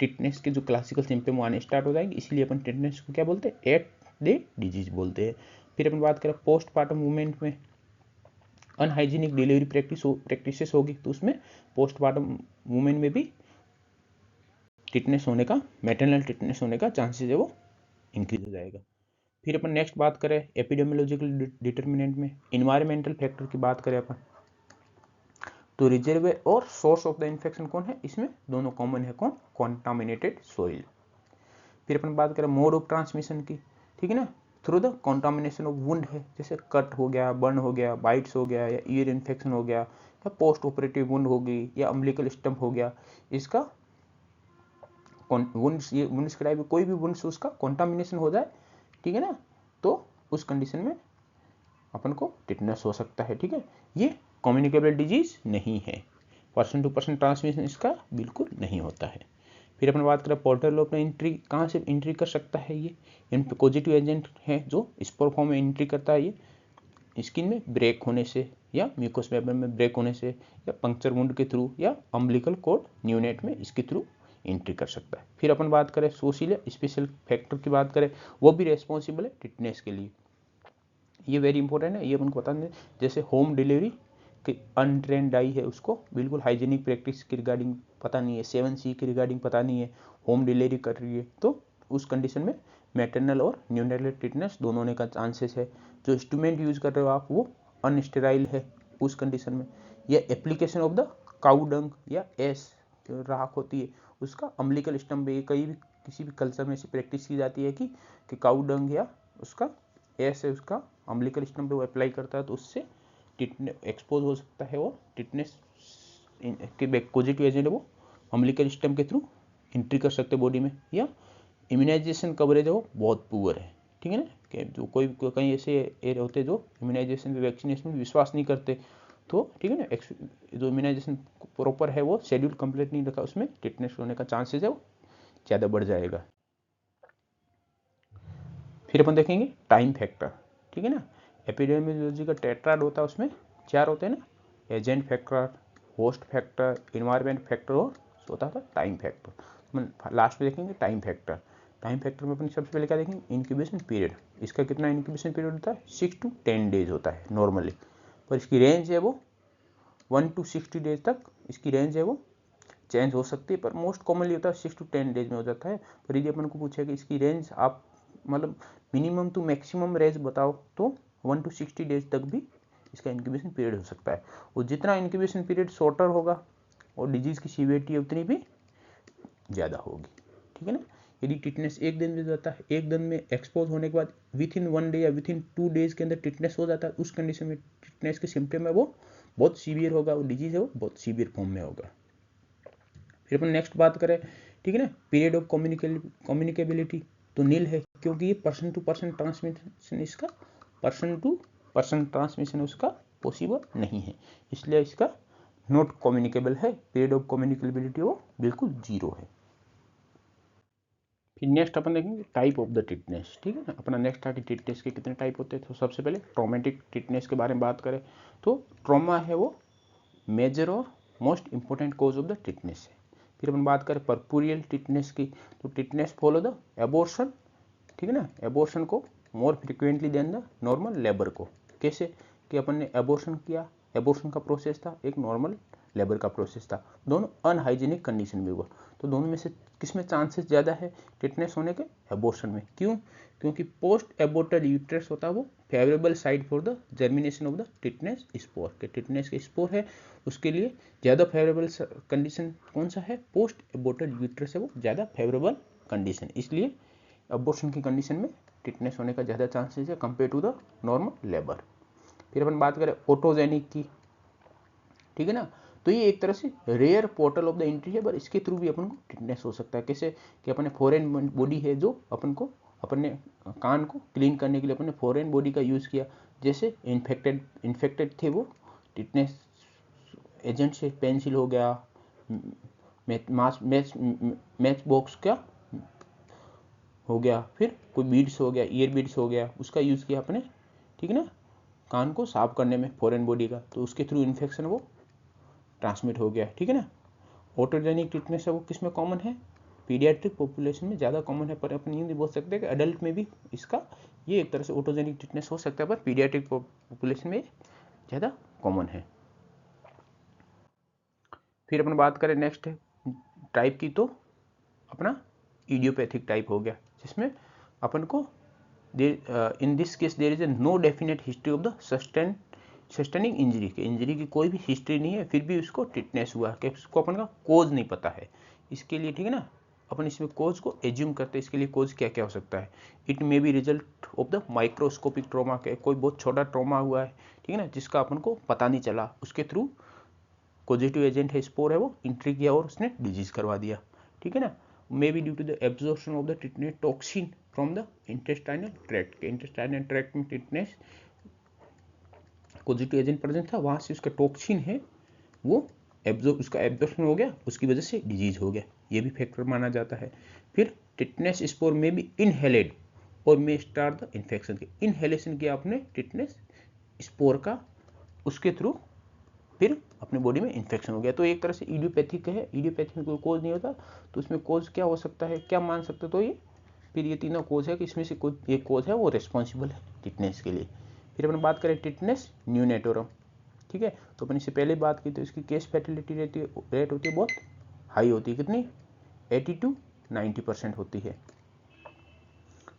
टिटनेस के जो क्लासिकल सिम्टम आने स्टार्ट हो जाएंगे, इसलिए अपन टिटनेस को क्या बोलते हैं, एट डे डिजीज बोलते हैं। फिर अपन बात करें पोस्ट पार्टम मूवमेंट में अनहाइजीनिक डिलीवरी प्रैक्टिसेस होगी, तो उसमें पोस्टमार्टम वुमेन में भी टिटनेस होने का, मैटरनल टिटनेस होने का चांसेस है वो इंक्रीज हो जाएगा। फिर अपन नेक्स्ट बात करें एपिडेमियोलॉजिकल डिटर्मिनेंट में इन्वायरमेंटल फैक्टर की बात करें अपन, तो रिजर्वेयर और सोर्स ऑफ द इन्फेक्शन कौन है, इसमें दोनों कॉमन है, कौन, कॉन्टामिनेटेड सोइल। फिर अपन बात करें मोड ऑफ ट्रांसमिशन की, ठीक है ना, through the contamination of wound है, जैसे कट हो गया, बर्न हो गया, बाइट्स हो गया या ईयर इन्फेक्शन हो गया या पोस्ट ऑपरेटिव वुंड हो गई या अम्बिलिकल स्टम्प हो गया, इसका वुंड्स, ये वुंड्स के टाइप कोई भी वुंड्स उसका कॉन्टामिनेशन हो जाए, ठीक है ना, तो उस कंडीशन में अपन को टिटनेस हो सकता है, ठीक है। ये कम्युनिकेबल डिजीज नहीं है, पर्सन टू पर्सन ट्रांसमिशन इसका बिल्कुल नहीं होता है। फिर अपन बात करें पोर्टल अपना एंट्री कहाँ से एंट्री कर सकता है, ये इन पॉजिटिव एजेंट है जो स्पोर फॉर्म में एंट्री करता है, ये स्किन में ब्रेक होने से या म्यूकोस मेम्ब्रेन में ब्रेक होने से या पंक्चर वुंड के थ्रू या अम्बिलिकल कॉर्ड न्यूनेट में इसके थ्रू एंट्री कर सकता है। फिर अपन बात करें सोशल या स्पेशल फैक्टर की बात करें, वो भी रेस्पॉन्सिबल है टिटनेस के लिए, ये वेरी इंपॉर्टेंट है, ये अपन बता दें, जैसे होम डिलीवरी कि अनट्रेंड आई है, उसको बिल्कुल हाइजीनिक प्रैक्टिस की रिगार्डिंग पता नहीं है, 7C की रिगार्डिंग पता नहीं है, होम डिलीवरी कर रही है, तो उस कंडीशन में मैटरनल और न्यूनेटल टिटनेस दोनों होने का चांसेस है। जो इंस्ट्रूमेंट यूज कर रहे हो आप वो अनस्टेराइल है उस कंडीशन में, या application of the cow dung या एस जो राख होती है उसका अम्बिलिकल स्टम्प, कहीं भी किसी भी कल्चर में ऐसी प्रैक्टिस की जाती है कि काउ डंग या उसका एस है उसका अम्बिलिकल स्टम्प पे वो अप्लाई करता है तो उससे टिटनेस एक्सपोज हो सकता है, वो टिटनेस के पॉजिटिव एजेंट है वो अम्बिलिकल स्टम्प के थ्रू एंट्री कर सकते हैं बॉडी में। या इम्यूनाइजेशन कवरेज है वो बहुत पुअर है, ठीक है ना, कि जो कोई कहीं ऐसे एरिया होते हैं जो इम्यूनाइजेशन पे वैक्सीनेशन में विश्वास नहीं करते, तो ठीक है ना, जो इम्यूनाइजेशन प्रॉपर है वो शेड्यूल कंप्लीट नहीं रखा, उसमें टिटनेस होने का चांसेस है वो ज़्यादा बढ़ जाएगा। फिर अपन देखेंगे टाइम फैक्टर, ठीक है ना, एपिडेमियोलॉजी का टेट्राड होता है, उसमें 4 होते हैं ना, agent factor, host factor, environment factor और होता था टाइम फैक्टर। अपन लास्ट में देखेंगे टाइम फैक्टर। टाइम फैक्टर में अपन सबसे पहले क्या देखेंगे, इंक्यूबेशन पीरियड, इसका कितना इंक्यूबेशन पीरियड होता है, 6 to 10 डेज होता है नॉर्मली, पर इसकी रेंज है वो 1 to 60 डेज तक इसकी रेंज है वो चेंज हो सकती है, पर मोस्ट कॉमनली होता है 6 to 10 डेज में हो जाता है। पर यदि अपन को पूछे कि इसकी रेंज आप मतलब मिनिमम टू मैक्सिमम रेंज बताओ तो 1 to 60 डेज तक भी इसका इंक्यूबेशन पीरियड हो सकता है। और जितना इंक्यूबेशन पीरियड शॉर्टर होगा और डिजीज़ की सीवियरिटी उतनी भी ज़्यादा होगी, ठीक है ना। यदि टिटनेस एक दिन में जाता है, एक दिन में एक्सपोज होने के बाद विथ इन 1 डे या विथ इन 2 डेज के अंदर टिटनेस हो जाता है, उस कंडीशन में टिटनेस के सिम्टम है वो बहुत सीवियर होगा, वो डिजीज है वो बहुत सीवियर फॉर्म में होगा। फिर अपन नेक्स्ट बात करें, ठीक है ना, पीरियड ऑफ कम्युनिकेबिलिटी तो नील है, क्योंकि ये पर्सन टू पर्सन ट्रांसमिशन, इसका पर्सन टू पर्सन ट्रांसमिशन उसका पॉसिबल नहीं है, इसलिए इसका नॉट कम्युनिकेबल है। पीरियड ऑफ कम्युनिकेबिलिटी वो बिल्कुल 0 है। फिर नेक्स्ट अपन देखेंगे टाइप ऑफ द टिटनेस, ठीक है ना। अपना नेक्स्ट था कि टिटनेस के कितने टाइप होते हैं। तो सबसे पहले ट्रॉमेटिक टिटनेस के बारे में बात करें तो ट्रॉमा है वो मेजर और most important cause of the tetanus है। फिर अपन बात करें पर्पुरियल टिटनेस की, तो टिटनेस फॉलो द एबॉर्शन, ठीक है ना, एबॉर्शन को more frequently than the normal labour को। कैसे कि अपन ने एबॉर्शन किया, एबॉर्शन का प्रोसेस था एक नॉर्मल लेबर का प्रोसेस था, दोनों अनहाइजीनिक कंडीशन में हुआ, तो दोनों में से किसमें चांसेस ज़्यादा है टिटनेस होने के? एबॉर्शन में। क्यों? क्योंकि पोस्ट एबॉर्टेड यूट्रस होता है वो favourable side for the germination of the tetanus spore, के टिटनेस के स्पोर है उसके लिए ज़्यादा फेवरेबल कंडीशन कौन सा है? पोस्ट एबॉर्टेड यूट्रस है वो ज़्यादा फेवरेबल कंडीशन, इसलिए एबॉर्शन की कंडीशन में टिटनेस होने का ज़्यादा चांसेस है compare to the normal labour. फिर अपन बात करें ऑटोजेनिक की, ठीक है ना, तो ये एक तरह से rare portal of the entry है, पर इसके थ्रू भी अपन को टिटनेस हो सकता है। कैसे कि अपने फॉरेन बॉडी है जो अपन को अपने कान को क्लीन करने के लिए अपने फॉरेन बॉडी का यूज़ किया, जैसे इन्फेक्टेड थे वो टिटनेस एजेंट से, पेंसिल हो गया, मैच बॉक्स का हो गया, फिर कोई बीड्स हो गया, ईयर बीड्स हो गया, उसका यूज़ किया अपने, ठीक है ना, कान को साफ करने में फॉरेन बॉडी का, तो उसके थ्रू इन्फेक्शन वो ट्रांसमिट हो गया, ठीक है ना। ऑटोजेनिक टिटनेस है वो किस में कॉमन है? पीडियाट्रिक पॉपुलेशन में ज़्यादा कॉमन है, पर अपन ये नहीं बोल सकते कि एडल्ट में भी इसका ये एक तरह से ऑटोजेनिक टिटनेस हो सकता है, पर पीडियाट्रिक पॉपुलेशन में ज़्यादा कॉमन है। फिर अपन बात करें नेक्स्ट टाइप की, तो अपना इडियोपैथिक टाइप हो गया, जिसमें अपन को in this case there is no definite history of the sustaining injury, के इंजरी की कोई भी हिस्ट्री नहीं है, फिर भी उसको टिटनेस हुआ, कि उसको अपन का कोज नहीं पता है। इसके लिए, ठीक है ना, अपन इसमें कोज को एज्यूम करते हैं। इसके लिए कोज क्या क्या हो सकता है? It may be result of the microscopic trauma, के कोई बहुत छोटा ट्रॉमा हुआ है, ठीक है ना, जिसका अपन को पता नहीं चला, उसके थ्रू पॉजिटिव एजेंट है, स्पोर है, वो एंट्री किया और उसने डिजीज करवा दिया, ठीक है ना। May be due to the absorption of the tetanus toxin from the intestinal tract, के इंटेस्टाइनल ट्रैक्ट में टिटनेस पॉजिटिव एजेंट प्रेजेंट था, वहाँ से उसका टॉक्सिन है वो उसका एब्जॉर्प्शन हो गया, उसकी वजह से डिजीज हो गया, ये भी फैक्टर माना जाता है। फिर टिटनेस स्पोर में भी इनहेलेड और मे स्टार्ट द इन्फेक्शन, के इनहेलेशन किया आपने टिटनेस स्पोर का, उसके थ्रू फिर अपनी बॉडी में इन्फेक्शन हो गया, तो एक तरह से इडियोपैथिक है। इडियोपैथिक में कोई कोज नहीं होता, तो उसमें कोज क्या हो सकता है, क्या मान सकते हो? तो ये फिर ये तीनों कोज है कि इसमें से कोई एक कोज है वो रिस्पॉन्सिबल है टिटनेस के लिए। फिर अपन बात करें टिटनेस न्यूनेटोरम, ठीक है, तो अपन इससे पहले बात की, तो इसकी केस फैटिलिटी रेट होती है बहुत हाई होती है, कितनी? 80 to 90% होती है,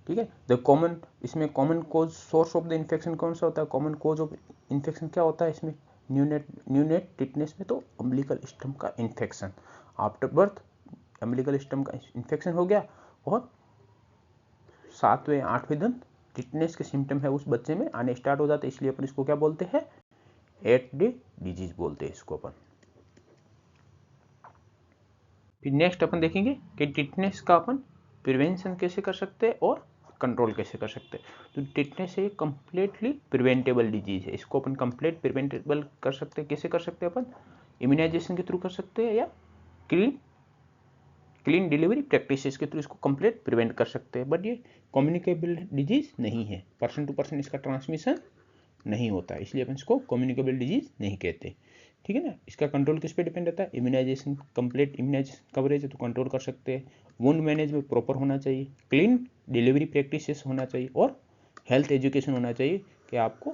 ठीक है। द कॉमन, इसमें common cause source of the infection कौन सा होता है? कॉमन कोज ऑफ इन्फेक्शन क्या होता है इसमें न्यूनेट टिटनेस में? तो अम्बिलिकल स्टम्प का infection, after birth umbilical stump का इन्फेक्शन हो गया, और 7वें 8वें दिन टिटनेस के सिम्टम है उस बच्चे में आने स्टार्ट हो जाते हैं, इसलिए अपन इसको क्या बोलते हैं? 8 डे डिजीज बोलते हैं इसको अपन। फिर नेक्स्ट अपन देखेंगे कि टिटनेस का अपन प्रिवेंशन कैसे कर सकते हैं और कंट्रोल कैसे कर सकते हैं। तो टिटनेस एक कंप्लीटली प्रिवेंटेबल डिजीज है, इसको अपन कंप्लीट प्रिवेंटेबल कर सकते हैं। कैसे कर सकते हैं अपन? इम्यूनाइजेशन के थ्रू कर सकते हैं, या क्लीन डिलीवरी प्रैक्टिसेस के थ्रू इसको कंप्लीट प्रिवेंट कर सकते हैं। बट ये कम्युनिकेबल डिजीज नहीं है, पर्सन टू पर्सन इसका ट्रांसमिशन नहीं होता, इसलिए अपन इसको कम्युनिकेबल डिजीज नहीं कहते, ठीक है ना। इसका कंट्रोल किस पे डिपेंड रहता है? इम्यूनाइजेशन, कंप्लीट इम्यूनाइजेशन कवरेज है तो कंट्रोल कर सकते हैं। वुंड मैनेजमेंट प्रॉपर होना चाहिए, क्लीन डिलीवरी प्रैक्टिसेस होना चाहिए, और हेल्थ एजुकेशन होना चाहिए कि आपको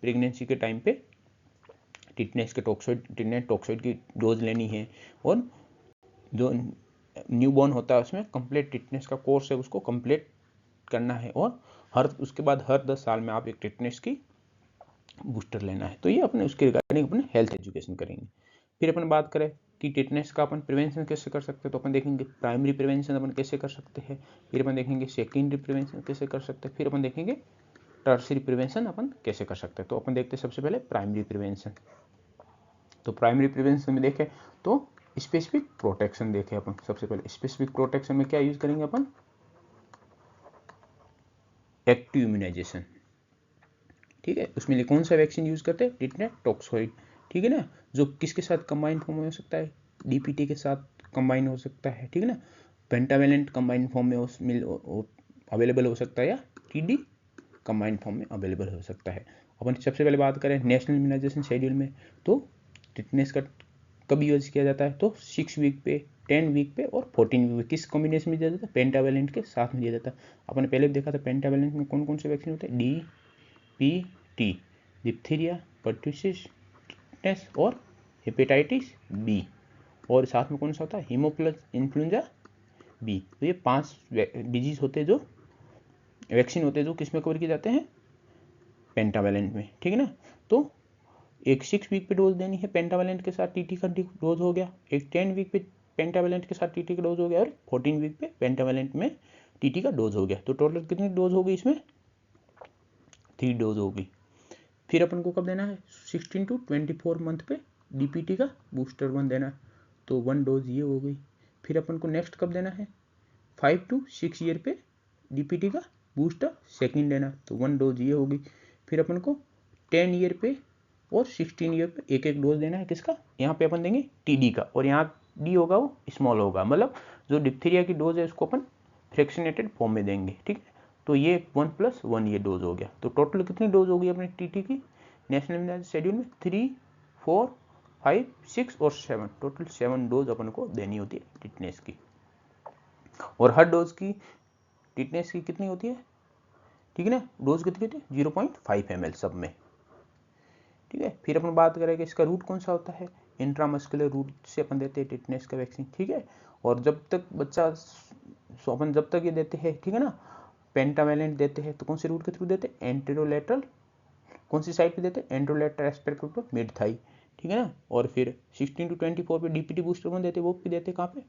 प्रेगनेंसी के टाइम पे टिटनेस टॉक्साइड की डोज लेनी है, और जो न्यूबॉर्न होता है उसमें कंप्लीट टिटनेस का कोर्स है उसको कंप्लीट करना है, और उसके बाद हर 10 साल में आप एक टिटनेस की बूस्टर लेना है। तो ये अपने उसके रिगार्डिंग अपने हेल्थ एजुकेशन करेंगे। फिर अपन बात करें कि टिटनेस का अपन प्रिवेंशन कैसे कर सकते हैं, तो अपन देखेंगे प्राइमरी प्रिवेंशन अपन कैसे कर सकते हैं, फिर अपन देखेंगे सेकेंडरी प्रिवेंशन कैसे कर सकते हैं, फिर अपन देखेंगे टर्सरी प्रिवेंशन अपन कैसे कर सकते हैं। तो अपन देखते हैं सबसे पहले प्राइमरी प्रिवेंशन। तो प्राइमरी प्रिवेंशन में देखें तो स्पेसिफिक प्रोटेक्शन देखें अपन। सबसे पहले स्पेसिफिक प्रोटेक्शन में क्या यूज करेंगे अपन, एक्टिव इम्यूनाइजेशन, ठीक है। उसमें लिए कौन सा वैक्सीन यूज करते हैं, टिटनेस टॉक्सोइड, ठीक है ना, जो किसके साथ कंबाइन फॉर्म में हो सकता है, डीपीटी के साथ कंबाइन हो सकता है, ठीक है ना, पेंटावेलेंट कंबाइन फॉर्म में अवेलेबल हो सकता है, या टीडी कंबाइंड फॉर्म में अवेलेबल हो सकता है। अपन सबसे पहले बात करें नेशनल इम्यूनाइजेशन शेड्यूल में, तो टिटनेस का कब यूज किया जाता है, तो 6 वीक पे, 10 वीक पे और 14 वीक पे। किस कॉम्बिनेशन में दिया जाता है, पेंटावेलेंट के साथ में दिया जाता है। अपन पहले भी देखा था पेंटावेलेंट में कौन कौन से वैक्सीन होते हैं, DPT, डिप्थीरिया, पर्टुसिस, टिटनेस और हेपेटाइटिस बी, और साथ में कौन सा होता है, हीमोप्लस इन्फ्लुएंजा बी। तो ये 5 डिजीज होते हैं जो वैक्सीन होते हैं जो किस में कवर किए जाते हैं, पेंटावेलेंट में, ठीक है ना। तो एक 6 वीक पे डोज देनी है पेंटावेलेंट के साथ, टीटी का डोज हो गया, एक 10 वीक पे पेंटावेलेंट के साथ टीटी का डोज हो गया, और 14 वीक पे पेंटावेलेंट में टीटी का डोज हो गया। तो टोटल कितनी डोज होगी इसमें, 3 डोज होगी। फिर अपन को कब देना है, 16 to 24 मंथ पे डीपीटी का बूस्टर 1 देना है, तो 1 डोज ये हो गई। फिर अपन को नेक्स्ट कब देना है, 5 to 6 ईयर पे डीपीटी का बूस्टर सेकेंड देना, तो 1 डोज ये होगी। फिर अपन को 10 ईयर पे और 16 ईयर पे एक एक डोज देना है, किसका, यहाँ पे अपन देंगे टीडी का, और यहाँ डी होगा वो स्मॉल होगा, मतलब जो डिप्थीरिया की डोज है उसको अपन फ्रैक्शनेटेड फॉर्म में देंगे, ठीक है। तो ये 1+1 ये डोज हो गया। तो टोटल कितनी डोज होगी अपने टीटी की नेशनल इम्यूनाइजेशन शेड्यूल में, 3, 4, 5, 6 और 7, टोटल 7 डोज अपन को देनी होती है टिटनेस की। और हर डोज की टिटनेस की कितनी होती है, ठीक है ना, डोज कितनी होती है, 0.5 ml सब में, ठीक है। फिर अपन बात करें कि इसका रूट कौन सा होता है, इंट्रामस्कुलर रूट से अपन देते हैं टिटनेस का वैक्सीन, ठीक है। और जब तक बच्चा अपन जब तक ये देते हैं, ठीक है ना, पेंटावेलेंट देते हैं तो कौन से रूट के थ्रू देते हैं, एंटेरोलेटरल, कौन सी साइड पे देते हैं, anterolateral aspect of mid thigh, ठीक है ना। और फिर 16 to 24 पे डीपीटी बूस्टर वन देते हैं, वो भी देते हैं कहाँ पे,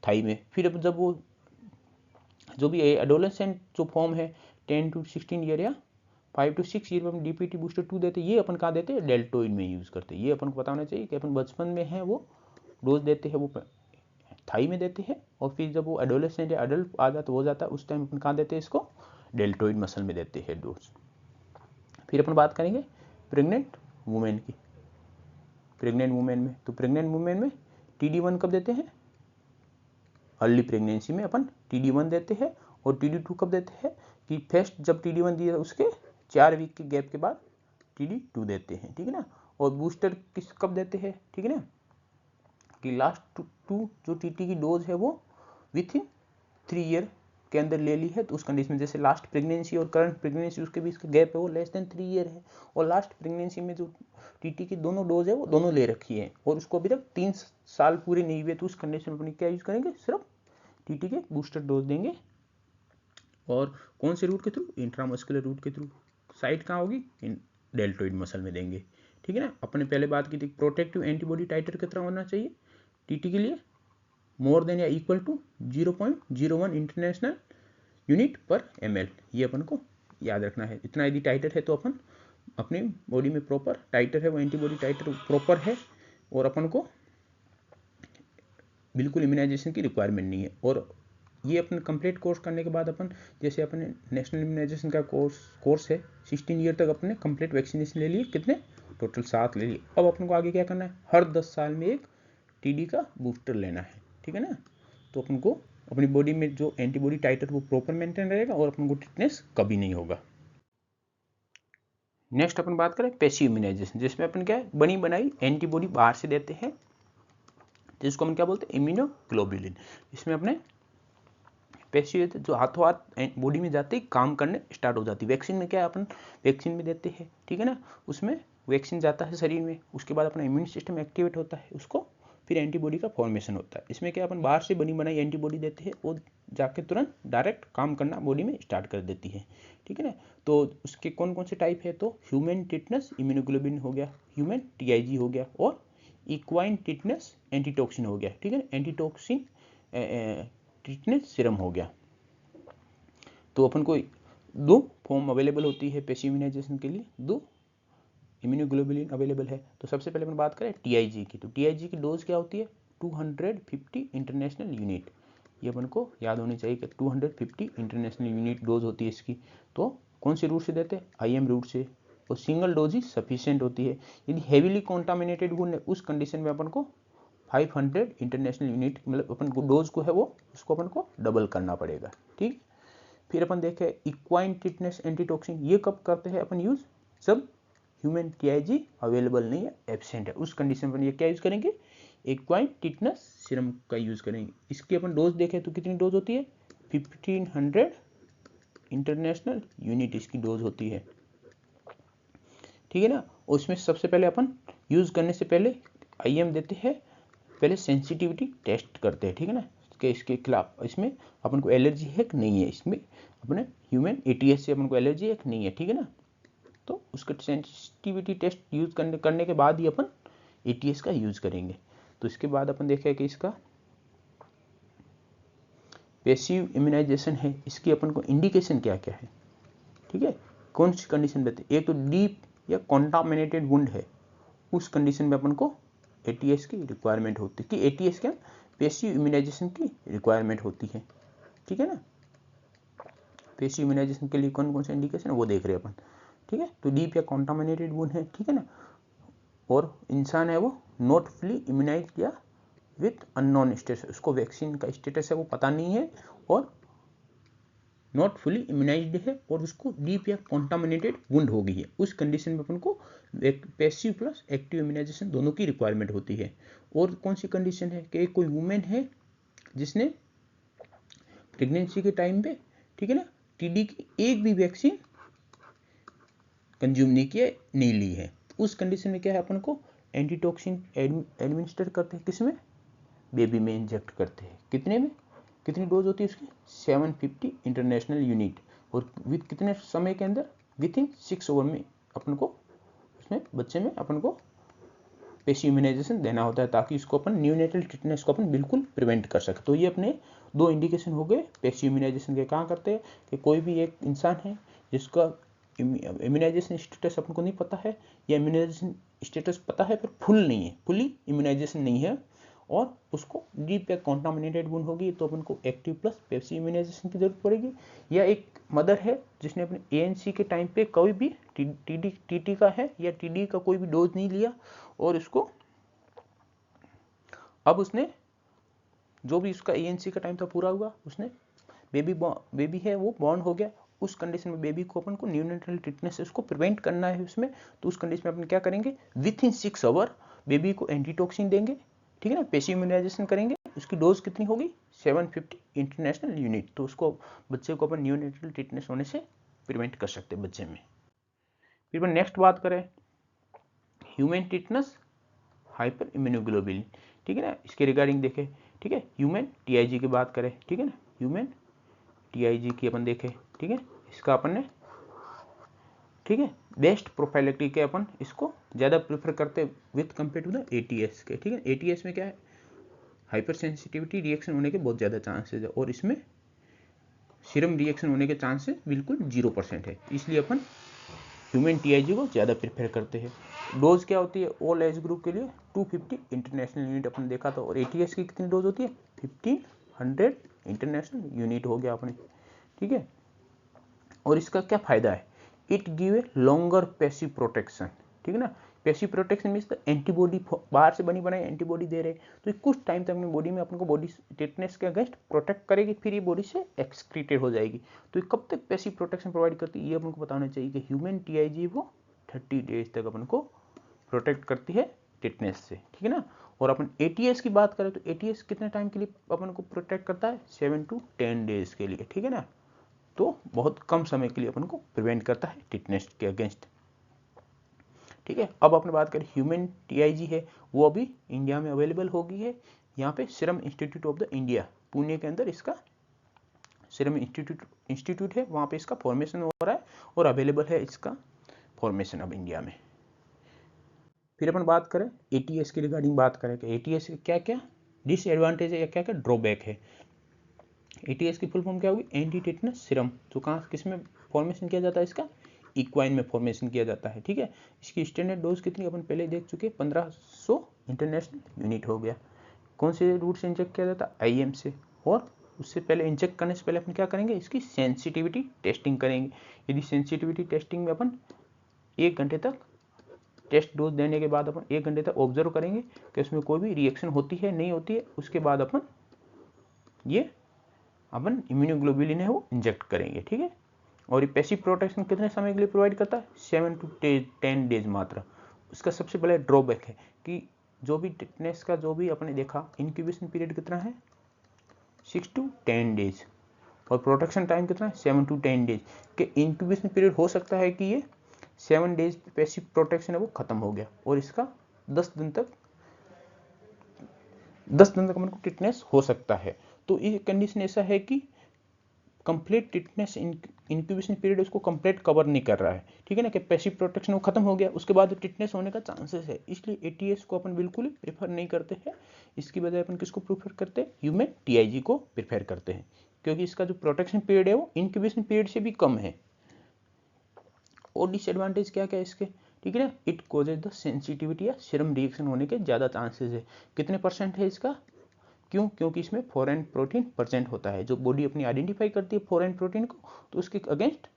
थाई में। फिर अब जब वो जो भी एडोलेसेंट जो फॉर्म है 10 to 16 ईयर या 5 to 6 ईयर में डीपीटी बूस्टर 2 देते हैं, ये अपन कहाँ देते हैं, डेल्टोइड में यूज़ करते हैं। ये अपन को पता होना चाहिए कि अपन बचपन में है वो डोज देते हैं वो थाई में देते हैं, और फिर जब वो एडोलेसेंट या अडल्ट आ जाता हो जाता है उस टाइम अपन कहाँ देते हैं इसको, डेल्टोइड मसल में देते हैं डोज। फिर अपन बात करेंगे प्रेग्नेंट वुमेन की, प्रेग्नेंट वुमेन में, तो प्रेग्नेंट वुमेन में TD1 कब देते हैं, अर्ली प्रेगनेंसी में अपन TD1 देते हैं, और TD2 कब देते हैं, कि फर्स्ट जब TD1 दिया उसके 4 वीक के गैप के बाद TD2 देते हैं, ठीक है ना। और बूस्टर किस कब देते हैं, ठीक है ना, कि लास्ट 2 जो टीटी की डोज है वो विथ इन 3 ईयर के अंदर ले ली है, तो उस कंडीशन में जैसे लास्ट प्रेगनेंसी और करंट प्रेगनेंसी उसके बीच का गैप है वो लेस देन 3 ईयर है, और लास्ट प्रेगनेंसी में जो टीटी की दोनों डोज है वो दोनों ले रखी है, और उसको अभी तक 3 साल पूरे नहीं हुए, तो उस कंडीशन में अपनी क्या यूज करेंगे, सिर्फ टीटी के बूस्टर डोज देंगे। और कौन से रूट के थ्रू, इंट्रामस्कुलर रूट के थ्रू, साइट कहाँ होगी, डेल्टोइड मसल में देंगे, ठीक है ना। अपने पहले बात की थी प्रोटेक्टिव एंटीबॉडी टाइटर कितना होना चाहिए टीटी के लिए, मोर देन या इक्वल टू 0.01 इंटरनेशनल यूनिट पर ml, ये अपन को याद रखना है। इतना यदि टाइटर है तो अपन अपनी बॉडी में प्रॉपर टाइटर है, वो एंटीबॉडी टाइटर प्रॉपर है, और अपन को बिल्कुल इम्यूनाइजेशन की रिक्वायरमेंट नहीं है। और ये अपन कंप्लीट कोर्स करने के बाद अपन जैसे अपने नेशनल इम्यूनाइजेशन का कोर्स है 16 ईयर तक अपने कंप्लीट वैक्सीनेशन ले लिए, कितने टोटल 7 ले लिए। अब अपन को आगे क्या करना है, हर 10 साल में एक टीडी का बूस्टर लेना है, ठीक है ना। तो अपन को अपनी बॉडी में जो एंटीबॉडी टाइटर वो प्रॉपर मेंटेन रहेगा, और अपन को टिटनेस कभी नहीं होगा। नेक्स्ट अपन बात करें पैसिव इम्यूनाइजेशन, जिसमें अपन क्या है, बनी बनाई एंटीबॉडी बाहर से देते हैं, जिसको हम क्या बोलते हैं, इम्यूनोग्लोबुलिन। इसमें अपने पैसिव जो हाथों हाथ बॉडी में जाते ही काम करने स्टार्ट हो जाती है। वैक्सीन में क्या है, अपन वैक्सीन में देते हैं, ठीक है ना, उसमें वैक्सीन जाता है शरीर में, उसके बाद अपना इम्यून सिस्टम एक्टिवेट होता है, उसको फिर एंटीबॉडी का फॉर्मेशन होता है। इसमें क्या अपन बाहर से बनी बनाई एंटीबॉडी देते हैं, वो जाके तुरंत डायरेक्ट काम करना बॉडी में स्टार्ट कर देती है, ठीक है ना। तो उसके कौन कौन से टाइप है, तो ह्यूमन टिटनेस इम्यूनोग्लोबिन हो गया, ह्यूमन टीआईजी हो गया, और इक्वाइन टिटनेस एंटीटॉक्सिन हो गया, ठीक है ना। एंटीटॉक्सिन टिटनेस सीरम हो गया। तो अपन को दो फॉर्म अवेलेबल होती है पैसिव इम्यूनाइजेशन के लिए, दो इम्यूनोग्लोबुलिन अवेलेबल है। तो सबसे पहले अपन बात करें टीआईजी की, तो टीआईजी की डोज क्या होती है, 250 इंटरनेशनल यूनिट। ये अपन को याद होनी चाहिए कि 250 इंटरनेशनल यूनिट डोज होती है इसकी। तो कौन से रूट से देते हैं, आईएम रूट से, और सिंगल डोज ही सफिशिएंट होती है। यदि हेवीली कॉन्टामिनेटेड वुंड है, उस कंडीशन में अपन को 500 इंटरनेशनल यूनिट, मतलब अपन को डोज को है वो उसको अपन को डबल करना पड़ेगा, ठीक। फिर अपन देखें इक्वाइन टिटनेस एंटीटॉक्सिन, ये कब करते हैं अपन यूज, जब ह्यूमन टीआईजी अवेलेबल नहीं है, एब्सेंट है, उस कंडीशन पर ये क्या यूज करेंगे, इक्वाइन टिटनेस सीरम का यूज करेंगे। इसकी अपन डोज देखें तो कितनी डोज होती है, 1500 इंटरनेशनल यूनिट इसकी डोज होती है, ठीक है ना। और उसमें सबसे पहले अपन यूज करने से पहले आईएम देते हैं, पहले सेंसिटिविटी टेस्ट करते हैं, ठीक है ना, कि इसके खिलाफ इसमें अपन को एलर्जी है कि नहीं है, इसमें अपने ह्यूमन एटीएस से अपन को एलर्जी है कि नहीं है, ठीक है ना। तो उसका सेंसिटिविटी टेस्ट यूज करने के बाद ही अपन एटीएस का यूज करेंगे। तो इसके बाद अपन देखें कि इसका पैसिव इम्यूनाइजेशन है, इसकी अपन को इंडिकेशन क्या क्या है, ठीक है, कौन सी कंडीशन बताते, एक तो डीप या कॉन्टामिनेटेड वुंड है, उस कंडीशन में अपन को एटीएस की रिक्वायरमेंट होती है, कि एटीएस क्या पैसिव इम्यूनाइजेशन की रिक्वायरमेंट होती है, ठीक है ना। पैसिव इम्यूनाइजेशन के लिए कौन कौन से इंडिकेशन है वो देख रहे हैं अपन, ठीक है। तो डीप या कॉन्टामिनेटेड वुंड है, ठीक है ना, और इंसान है वो नॉट फुली इम्यूनाइज या विथ अननोन स्टेटस, उसको वैक्सीन का स्टेटस है वो पता नहीं है, और नॉट फुली इम्यूनाइज्ड है, और उसको डीप या कॉन्टामिनेटेड वुंड हो गई है, उस कंडीशन में अपन को पैसिव प्लस एक्टिव इम्यूनाइजेशन दोनों की रिक्वायरमेंट होती है। और कौन सी कंडीशन है कि कोई वुमेन है जिसने प्रेगनेंसी के टाइम पे, ठीक है ना, टीडी की एक भी वैक्सीन कंज्यूम नहीं किया, नहीं ली है, उस कंडीशन में क्या है, अपन को एंटीटॉक्सिन एडमिनिस्टर करते हैं, किसमें, बेबी में इंजेक्ट करते हैं, कितने में, कितनी डोज होती है उसकी, 750 इंटरनेशनल यूनिट, और विथ कितने समय के अंदर, विथ इन 6 आवर में अपन को उसमें बच्चे में अपन को पैसिव इम्यूनाइजेशन देना होता है, ताकि इसको अपन न्यूनेटल टिटनेस को अपन बिल्कुल प्रिवेंट कर सके। तो ये अपने दो इंडिकेशन हो गए पैसिव इम्यूनाइजेशन के। कहाँ करते हैं कि कोई भी एक इंसान है जिसका इम्यूनाइजेशन स्टेटस अपन को नहीं पता है, या इम्यूनाइजेशन स्टेटस पता है पर फुल नहीं है, फुली इम्यूनाइजेशन नहीं है, और उसको डीप या कॉन्टामिनेटेड वुंड होगी, तो अपन को एक्टिव प्लस पैसिव इम्यूनाइजेशन की जरूरत पड़ेगी। या एक मदर है जिसने अपने एएनसी के टाइम पे कोई भी टीटी का है या टीडी का कोई भी डोज नहीं लिया, और उसको अब उसने जो भी उसका एएनसी का टाइम था पूरा हुआ, उसने बेबी है वो बॉर्न हो गया, उस कंडीशन में बेबी को अपन को न्यूनेटल टिटनेस से उसको प्रिवेंट करना है उसमें, तो उस कंडीशन में अपन क्या करेंगे, विथ इन 6 आवर बेबी को एंटीटॉक्सिन देंगे, ठीक है ना, पैसिव इम्यूनाइजेशन करेंगे। उसकी डोज कितनी होगी, 750 इंटरनेशनल यूनिट, तो उसको बच्चे को अपन न्यूनेटल टिटनेस होने से प्रिवेंट कर सकते हैं बच्चे में। फिर अपन नेक्स्ट बात करें ह्यूमन टिटनेस हाइपर इम्यूनोग्लोबुलिन, ठीक है ना, इसके रिगार्डिंग देखें, ठीक है। ह्यूमन टीआईजी की बात करें, ठीक है ना, ह्यूमन टीआईजी की अपन देखें, ठीक है, इसका अपन ने, ठीक है, बेस्ट प्रोफाइलेक्टिक के अपन इसको ज़्यादा प्रेफर करते हैं with compare to the ATS के, ठीक है। एटीएस में क्या है, हाइपर सेंसिटिविटी रिएक्शन होने के बहुत ज़्यादा चांसेस है, और इसमें सीरम रिएक्शन होने के चांसेस बिल्कुल 0% है, इसलिए अपन ह्यूमन टीआईजी को ज़्यादा प्रेफर करते हैं। डोज क्या होती है ऑल एज ग्रुप के लिए, 250 इंटरनेशनल यूनिट अपन देखा था, और एटीएस की कितनी डोज होती है, 1500 इंटरनेशनल यूनिट हो गया अपने, ठीक है। और इसका क्या फायदा है, it give a longer passive protection, ठीक है ना। पैसिव प्रोटेक्शन मीन्स एंटीबॉडी बाहर से बनी बनाई एंटीबॉडी दे रहे, तो कुछ टाइम तक अपनी बॉडी में अपन को बॉडी टिटनेस के अगेंस्ट प्रोटेक्ट करेगी, फिर ये बॉडी से एक्सक्रीटेड हो जाएगी। तो ये कब तक पैसिव प्रोटेक्शन प्रोवाइड करती है, ये अपन को पता होना चाहिए कि ह्यूमन टीआईजी वो 30 डेज तक अपन को प्रोटेक्ट करती है टिटनेस से, ठीक है ना। और अपन एटीएस की बात करें तो एटीएस कितने टाइम के लिए अपन को प्रोटेक्ट करता है, 7 to 10 डेज के लिए, ठीक है ना। तो बहुत कम समय के लिए अपन को प्रिवेंट करता है टिटनेस के अगेंस्ट, ठीक है। अब अपने बात करें ह्यूमन TIG है, वो अभी इंडिया में अवेलेबल हो गई है। यहाँ पे serum institute of the India Pune के अंदर इसका सीरम इंस्टीट्यूट है, वहाँ पे इसका फॉर्मेशन हो रहा है और अवेलेबल है इसका फॉर्मेशन अब इंडिया में। फिर अपन बात करें ATS के रिगार्डिंग बात करें कि ATS के क्या क्या डिसएडवांटेज है या क्या क्या ड्रॉबैक है। ATS की फुल फॉर्म क्या होगी, एंटी टिटेनस सीरम, जो कहाँ किस में फॉर्मेशन किया जाता है, इसका इक्वाइन में फॉर्मेशन किया जाता है, ठीक है। इसकी स्टैंडर्ड डोज कितनी अपन पहले देख चुके, 1500 इंटरनेशनल यूनिट हो गया। कौन से रूट से इंजेक्ट किया जाता है, IM से, और उससे पहले इंजेक्ट करने से पहले अपन क्या करेंगे, इसकी सेंसिटिविटी टेस्टिंग करेंगे। यदि सेंसिटिविटी टेस्टिंग में अपन 1 घंटे तक टेस्ट डोज देने के बाद अपन 1 घंटे तक ऑब्जर्व करेंगे कि उसमें कोई भी रिएक्शन होती है नहीं होती है, उसके बाद अपन इम्यूनोग्लोबुलिन है वो इंजेक्ट करेंगे, ठीक है। और ये पैसिव प्रोटेक्शन कितने समय के लिए प्रोवाइड करता है, 7 to 10 डेज मात्र। उसका सबसे बड़ा ड्रॉबैक है कि जो भी टिटनेस का जो भी अपने देखा इंक्यूबेशन पीरियड कितना है, 6 to 10 डेज, और प्रोटेक्शन टाइम कितना है, 7 to 10 डेज के इंक्यूबेशन पीरियड हो सकता है कि ये 7 डेज पैसिव प्रोटेक्शन है वो खत्म हो गया और इसका 10 दिन तक अपन को टिटनेस हो सकता है। तो ये कंडीशन ऐसा है कि कंप्लीट टिटनेस इंक्यूबेशन पीरियड उसको कंप्लीट कवर नहीं कर रहा है, ठीक है ना, कि पैसिव प्रोटेक्शन वो खत्म हो गया, उसके बाद टिटनेस होने का चांसेस है। इसलिए ATS को अपन बिल्कुल प्रेफर नहीं करते हैं। इसकी बजाय अपन किसको प्रेफर करते हैं, ह्यूमन TIG को प्रेफर करते हैं, क्योंकि इसका जो प्रोटेक्शन पीरियड है वो इंक्यूबेशन पीरियड से भी कम है। और डिसएडवांटेज क्या क्या है इसके, ठीक है ना, इट कोजेज द सेंसिटिविटी या सीरम रिएक्शन होने के ज़्यादा चांसेस है। कितने % है इसका, क्यों, क्योंकि इसमें फॉरेन प्रोटीन प्रेजेंट होता है। जो बॉडी अपनी आइडेंटिफाई करती है फॉरेन प्रोटीन को, तो उसके अगेंस्ट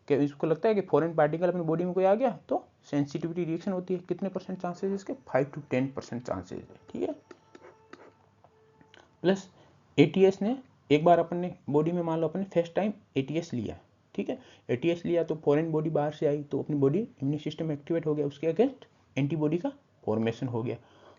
क्या इसको लगता है कि फॉरेन पार्टिकल अपनी बॉडी में कोई आ गया तो सेंसिटिविटी रिएक्शन होती है। कितने % चांसेस इसके, 5 to 10% चांसेस है, ठीक है। प्लस ATS ने एक बार अपन ने बॉडी में, मान लो अपन ने फर्स्ट टाइम ATS लिया, ठीक है, ATS लिया तो फॉरेन बॉडी बाहर से आई तो अपनी बॉडी इम्यून सिस्टम एक्टिवेट हो गया, उसके अगेंस्ट एंटीबॉडी का फॉर्मेशन हो गया।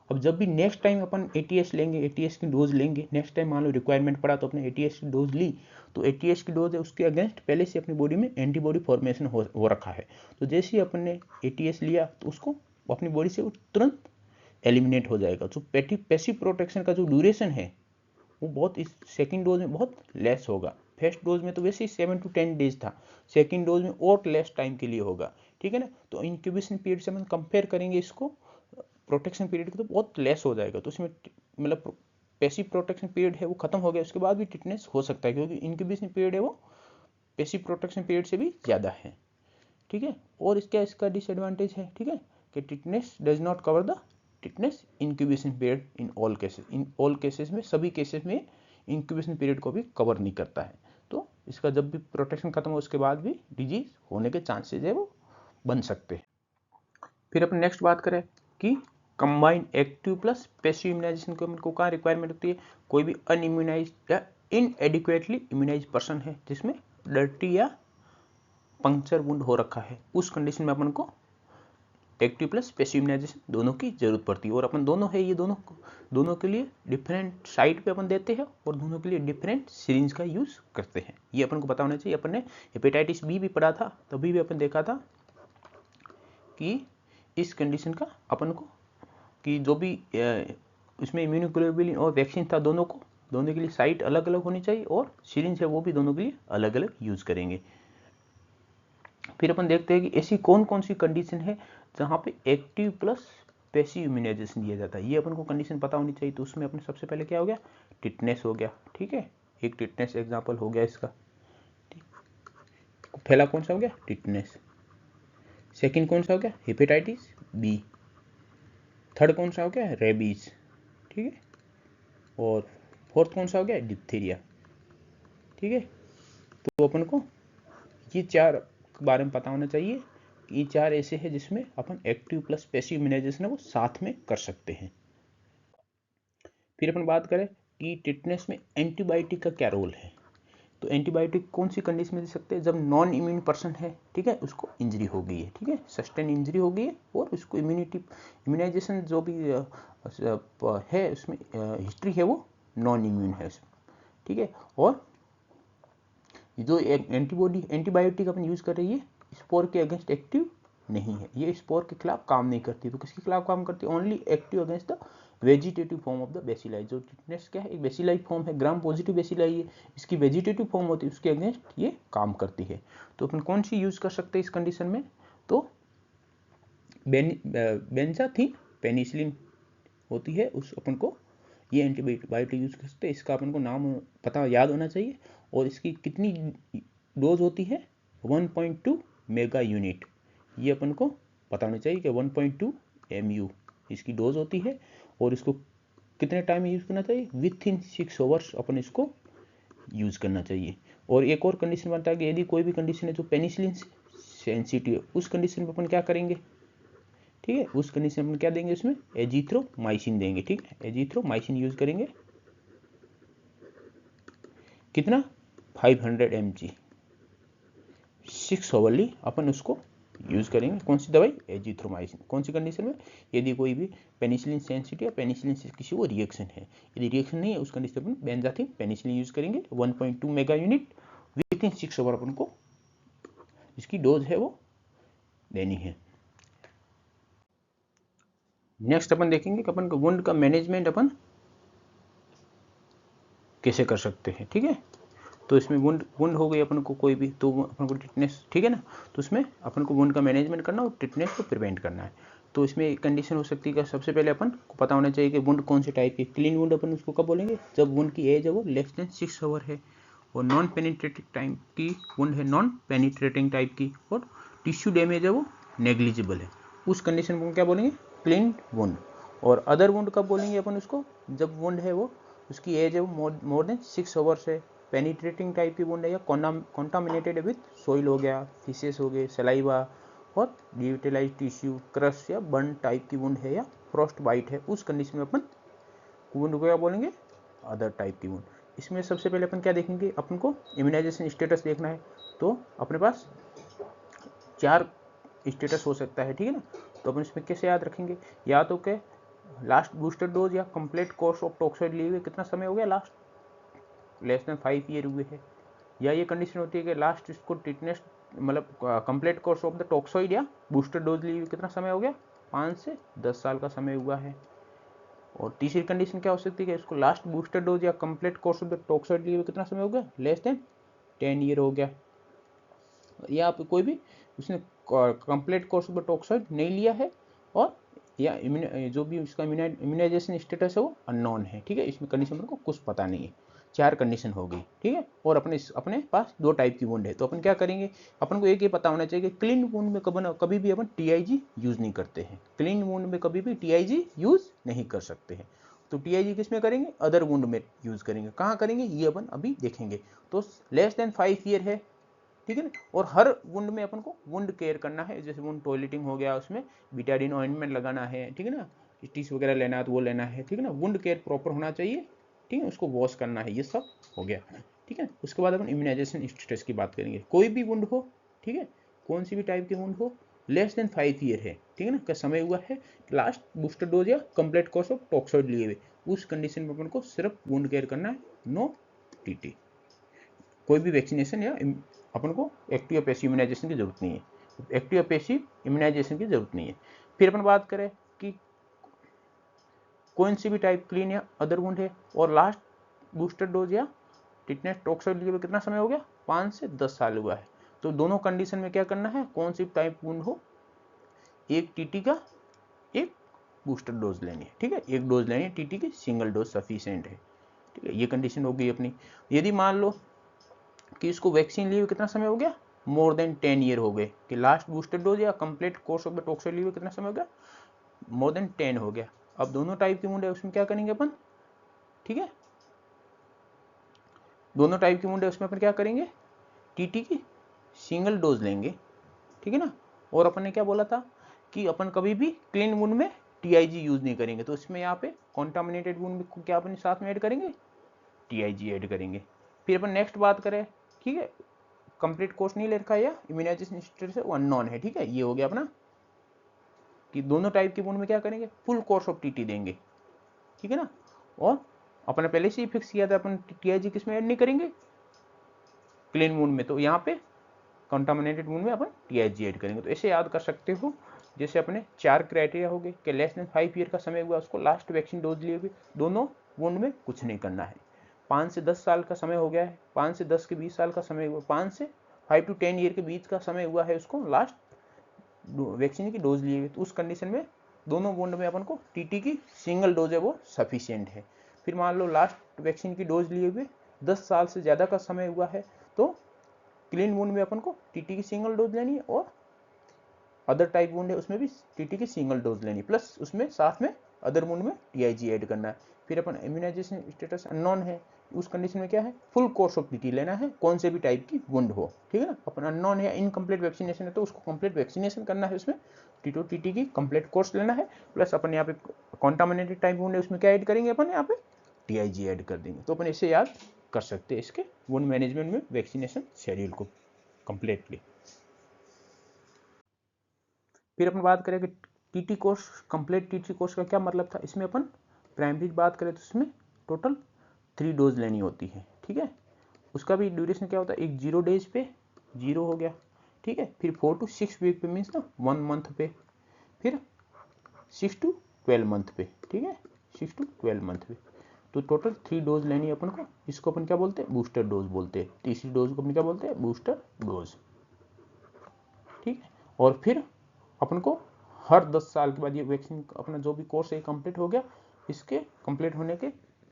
अब जब भी नेक्स्ट टाइम अपन ATS लेंगे, ATS की डोज लेंगे, नेक्स्ट टाइम मान लो रिक्वायरमेंट पड़ा तो अपने ATS की डोज ली, तो ATS की डोज है उसके अगेंस्ट पहले से अपनी बॉडी में एंटीबॉडी फॉर्मेशन हो रखा है। तो जैसे ही अपन ने ATS लिया तो उसको अपनी बॉडी से तुरंत एलिमिनेट हो जाएगा। तो पैसिव प्रोटेक्शन का जो ड्यूरेशन है वो बहुत इस सेकेंड डोज में बहुत लेस होगा। फर्स्ट डोज में तो वैसे ही 7 to 10 डेज था, सेकेंड डोज में और लेस टाइम के लिए होगा, ठीक है ना। तो इंक्यूबेशन पीरियड से हम कंपेयर करेंगे इसको प्रोटेक्शन पीरियड को, तो बहुत लेस हो जाएगा। तो उसमें मतलब पैसिव प्रोटेक्शन पीरियड है वो खत्म हो गया, उसके बाद भी टिटनेस हो सकता है, क्योंकि इंक्यूबेशन पीरियड है वो पैसिव प्रोटेक्शन पीरियड से भी ज़्यादा है, ठीक है। और इसका डिसएडवांटेज है, ठीक है, कि tetanus does not cover the tetanus incubation period in all cases में, सभी केसेस में इंक्यूबेशन पीरियड को भी कवर नहीं करता है। तो इसका जब भी प्रोटेक्शन खत्म हो उसके बाद भी डिजीज होने के चांसेस है वो बन सकते हैं। फिर अपन नेक्स्ट बात करें कि combined active plus passive immunization को कहाँ रिक्वायरमेंट होती है, कोई भी अनइम्यूनाइज या इनएडिक्वेटली इम्यूनाइज पर्सन है जिसमें डर्टी या पंक्चर वुंड हो रखा है, उस कंडीशन में अपन को एक्टिव प्लस पैसिव इम्यूनाइजेशन दोनों की जरूरत पड़ती है। और अपन दोनों है ये दोनों के लिए डिफरेंट साइट पे अपन देते हैं और दोनों के लिए डिफरेंट सिरिंज का यूज करते हैं, ये अपन को पता होना चाहिए। अपन ने हेपेटाइटिस बी भी पढ़ा था, तभी भी अपन देखा था कि इस कंडीशन का अपन को कि जो भी इसमें इम्यूनोग्लोबुलिन और वैक्सीन था, दोनों के लिए साइट अलग अलग होनी चाहिए और सिरिंज है वो भी दोनों के लिए अलग अलग यूज करेंगे। फिर अपन देखते हैं कि ऐसी कौन कौन सी कंडीशन है जहाँ पे एक्टिव प्लस पैसिव इम्यूनाइजेशन दिया जाता है, ये अपन को कंडीशन पता होनी चाहिए। तो उसमें अपने सबसे पहले क्या हो गया, टिटनेस हो गया, ठीक है, एक टिटनेस एग्जाम्पल हो गया इसका, पहला कौन सा हो गया, टिटनेस। सेकंड कौन सा हो गया, हेपेटाइटिस बी। थर्ड कौन सा हो गया, रेबीज, ठीक है। और फोर्थ कौन सा हो गया, डिप्थीरिया, ठीक है। तो अपन को ये 4 बारे में पता होना चाहिए। ये 4 ऐसे हैं जिसमें अपन एक्टिव प्लस पैसिव इम्यूनाइजेशन है वो साथ में कर सकते हैं। फिर अपन बात करें कि टिटनेस में एंटीबायोटिक का क्या रोल है। तो एंटीबायोटिक कौन सी कंडीशन में दे सकते हैं, जब नॉन इम्यून पर्सन है, ठीक है, उसको इंजरी हो गई है, ठीक है, सस्टेन इंजरी हो गई है और उसको इम्यूनाइजेशन जो भी है उसमें हिस्ट्री है वो नॉन इम्यून है उसमें, ठीक है। और जो एंटीबायोटिक अपन यूज कर रही है स्पोर के अगेंस्ट एक्टिव नहीं है, ये स्पोर के खिलाफ काम नहीं करती। तो किसके खिलाफ काम करती है? Only active against the vegetative form of the bacilli. जो टिटनेस क्या है, एक बेसिलाई फॉर्म है, ग्राम पॉजिटिव बेसिलाई है, इसकी वेजिटेटिव फॉर्म होती है, उसके अगेंस्ट ये काम करती है। तो अपन कौन सी यूज कर सकते हैं इस कंडीशन में? तो बेंजाथिन पेनिसिलिन होती है, उस अपन को ये एंटीबायोटिक यूज कर सकते हैं। इसका अपन को नाम पता याद होना चाहिए, और इसकी कितनी डोज होती है? 1.2 मेगा यूनिट। ये अपन को पता होना चाहिए कि 1.2 MU इसकी डोज होती है, और इसको कितने टाइम यूज करना चाहिए? विथ इन 6 आवर्स अपन इसको यूज करना चाहिए। और एक और कंडीशन बनता है कि यदि कोई भी कंडीशन है जो पेनिसिलिन सेंसिटिव है, उस कंडीशन में अपन क्या करेंगे? ठीक है, उस कंडीशन में क्या देंगे? उसमें एजिथ्रोमाइसिन देंगे। ठीक है, एजिथ्रोमाइसिन यूज करेंगे। कितना? 500 mg 6 आवरली अपन उसको यूज करेंगे। कौन सी दवाई? एजिथ्रोमाइसिन। कौन सी कंडीशन में? यदि कोई भी पेनिसिलिन सेंसिटिव या पेनिसिलिन से किसी को रिएक्शन है। यदि रिएक्शन नहीं है उस कंडीशन में बेंजाथिन पेनिसिलिन यूज करेंगे 1.2 mega unit, within 6 hour अपन को इसकी डोज है वो देनी है। नेक्स्ट अपन देखेंगे कि अपन को वुंड का मैनेजमेंट अपन कैसे कर सकते हैं। ठीक है, तो इसमें वुंड हो गई अपन को कोई भी, तो अपन को टिटनेस, ठीक है ना, तो उसमें अपन को वुंड का मैनेजमेंट करना और टिटनेस को प्रिवेंट करना है। तो इसमें एक कंडीशन हो सकती है कि सबसे पहले अपन को पता होना चाहिए कि वुंड कौन से टाइप की। क्लीन वुंड अपन उसको कब बोलेंगे? जब वुंड की एज है वो लेस देन 6 आवर है, और नॉन पेनिट्रेटिंग टाइप की वुंड है, नॉन पेनिट्रेटिंग टाइप की, और टिश्यू डैमेज है वो नेग्लिजिबल है, उस कंडीशन को क्या बोलेंगे? Clean wound. और अदर वुंड कब बोलेंगे अपन उसको? जब वुंड है वो उसकी एज है वो मोर देन 6 आवर्स है, पेनिट्रेटिंग टाइप की वुंड है, या कॉन्टामिनेटेड विथ सोइल हो गया, फिशेस हो गए, सलाइवा, और डिविटेलाइज टिश्यू, क्रश या बर्न टाइप की वुंड है, या फ्रॉस्ट बाइट है, उस कंडीशन में अपन वुंड को क्या बोलेंगे? अदर टाइप की वुंड। इसमें सबसे पहले अपन क्या देखेंगे? अपन को इम्यूनाइजेशन स्टेटस देखना है। तो अपने पास 4 स्टेटस हो सकता है। ठीक है ना, तो अपन इसमें कैसे याद रखेंगे? या तो के लास्ट बूस्टर डोज या कंप्लीट कोर्स ऑफ टॉक्साइड लिए हुए कितना समय हो गया? लास्ट लेस देन 5 ईयर हुए हैं। या ये कंडीशन होती है कि लास्ट इसको टिटनेस मतलब complete course of the toxoid या बूस्टर डोज लिए हुए कितना समय हो गया? 5 से 10 साल का समय हुआ है। और तीसरी कंडीशन क्या हो सकती है कि इसको लास्ट बूस्टर डोज या complete course of the toxoid लिए हुए कितना समय हो गया? लेस देन 10 ईयर हो गया। या आप कोई भी उसने complete course of the toxoid नहीं लिया है, और या जो भी उसका इम्यूनाइजेशन स्टेटस है वो अननोन है। ठीक है, इसमें कंडीशन को कुछ पता नहीं है। 4 कंडीशन हो गई। ठीक है, और अपने पास 2 टाइप की वुंड है, तो अपन क्या करेंगे? अपन को एक ये पता होना चाहिए कि क्लीन वुंड में कभी भी अपन टीआईजी यूज नहीं करते हैं। क्लीन वुंड में कभी भी टीआईजी यूज नहीं कर सकते हैं। तो टीआईजी किस में करेंगे? अदर वुंड में यूज करेंगे। कहाँ करेंगे ये अपन अभी देखेंगे। तो लेस देन 5 ईयर है, ठीक है ना, और हर वुंड में अपन को वुंड केयर करना है। जैसे वुंड टॉयलेटिंग हो गया, उसमें बिटाडिन ऑइंटमेंट लगाना है, ठीक है ना, स्टिच वगैरह लेना है तो वो लेना है, ठीक है ना, वुंड केयर प्रॉपर होना चाहिए, ठीक है, उसको वॉश करना है, ये सब हो गया, ठीक है। उसके बाद अपन इम्यूनाइजेशन स्टेटस की बात करेंगे। कोई भी वुंड हो, ठीक है, कौन सी भी टाइप की वुंड हो, लेस देन 5 ईयर है, ठीक है ना, का समय हुआ है, लास्ट बूस्टर डोज या कंप्लीट कोर्स ऑफ टॉक्साइड लिए हुए, उस कंडीशन में अपन को सिर्फ वुंड केयर करना है, नो टीटी। कोई भी वैक्सीनेशन या अपन को एक्टिव या पैसिव इम्यूनाइजेशन की जरूरत नहीं है। एक्टिव या पैसिव इम्यूनाइजेशन की जरूरत नहीं है। फिर अपन बात करें कि कौन सी भी टाइप क्लीन या अदर वुंड है, और लास्ट बूस्टर डोज या टिटनेस टॉक्साइड लिए हुए कितना समय हो गया? 5 से 10 साल हुआ है। तो दोनों कंडीशन में क्या करना है? कौन सी टाइप वुंड हो, एक टीटी का एक बूस्टर डोज लेनी है, ठीक है, एक डोज लेनी है टीटी की, सिंगल डोज सफिशिएंट है, ठीक है। ये कंडीशन हो गई अपनी। यदि मान लो कि इसको वैक्सीन लिए हुए कितना समय हो गया? मोर देन 10 ईयर हो गए, कि लास्ट बूस्टर डोज या complete course of the toxoid लिए हुए कितना समय हो गया? मोर देन 10 हो गया। अब दोनों टाइप की वुंड है, उसमें क्या करेंगे अपन, ठीक है, दोनों टाइप की वुंड है उसमें अपन क्या करेंगे? टीटी की सिंगल डोज लेंगे, ठीक है ना। और अपन ने क्या बोला था कि अपन कभी भी क्लीन वुंड में टीआईजी यूज नहीं करेंगे, तो इसमें यहाँ पे कॉन्टामिनेटेड वुंड में क्या अपन साथ में ऐड करेंगे? टीआईजी ऐड करेंगे। फिर अपन नेक्स्ट बात करें, ठीक है, कंप्लीट कोर्स नहीं ले रखा है या इम्यूनाइजेशन स्टेटस है वो अननोन है, ठीक है, ये हो गया अपना कि दोनों टाइप के वुंड में क्या करेंगे? फुल कोर्स ऑफ टीटी देंगे, ठीक है ना। और अपने पहले से ही फिक्स किया था अपन टीआईजी किस में ऐड नहीं करेंगे? क्लीन वुंड में। तो यहाँ पे कंटामिनेटेड वुंड में अपन टीआईजी ऐड करेंगे। तो ऐसे याद कर सकते हो, जैसे अपने 4 क्राइटेरिया हो गए कि लेस देन 5 ईयर का समय हुआ उसको लास्ट वैक्सीन डोज लिए हुए, दोनों वुंड में कुछ नहीं करना है। 5 से 10 साल का समय हो गया है, 5 से 10 के 20 साल का समय हुआ, 5 से 5 to 10 ईयर के बीच का समय हुआ है उसको लास्ट वैक्सीन की डोज लिए हुए, तो उस कंडीशन में दोनों वुंड में अपन को टीटी की सिंगल डोज है वो सफिशियंट है। फिर मान लो लास्ट वैक्सीन की डोज लिए हुए 10 साल से ज़्यादा का समय हुआ है, तो क्लीन वुंड में अपन को टीटी की सिंगल डोज लेनी है, और अदर टाइप वुंड है उसमें भी टीटी की सिंगल डोज लेनी, प्लस उसमें साथ में अदर वुंड में टीआईजी ऐड करना है। फिर अपन इम्यूनाइजेशन स्टेटस अननोन है, उस कंडीशन में क्या है, फुल कोर्स ऑफ टीटी लेना है, कौन से भी टाइप की वुंड हो, ठीक है ना। अपन अननोन है, इनकम्प्लीट वैक्सीनेशन है, तो उसको कंप्लीट वैक्सीनेशन करना है, उसमें टीटी की कंप्लीट कोर्स लेना है, प्लस अपन यहाँ पे कॉन्टामिनेटेड टाइप वुंड है उसमें क्या ऐड करेंगे, अपन यहाँ पे टीआईजी ऐड कर देंगे। तो अपन इसे याद कर सकते हैं इसके वुंड मैनेजमेंट में वैक्सीनेशन शेड्यूल को कंप्लीटली। फिर अपन बात करें कि TT course, complete TT course का क्या मतलब था। इसमें अपन प्राइमरी बात करें तो इसमें टोटल 3 डोज लेनी होती है, ठीक है। उसका भी ड्यूरेशन क्या होता है, एक 0 डेज पे 0 हो गया, ठीक है। फिर 4 to 6 वीक पे मीन्स ना 1 मंथ पे, फिर 6 to 12 मंथ पे, ठीक है, 6 to 12 मंथ पे। तो टोटल 3 डोज लेनी है अपन को। इसको अपन क्या बोलते हैं, बूस्टर डोज बोलते हैं। तीसरी डोज को अपन क्या बोलते हैं, बूस्टर डोज, ठीक है। और फिर अपन को हर 10 साल के बाद ये वैक्सीन अपना जो भी कोर्स है कंप्लीट हो गया, इसके कंप्लीट होने के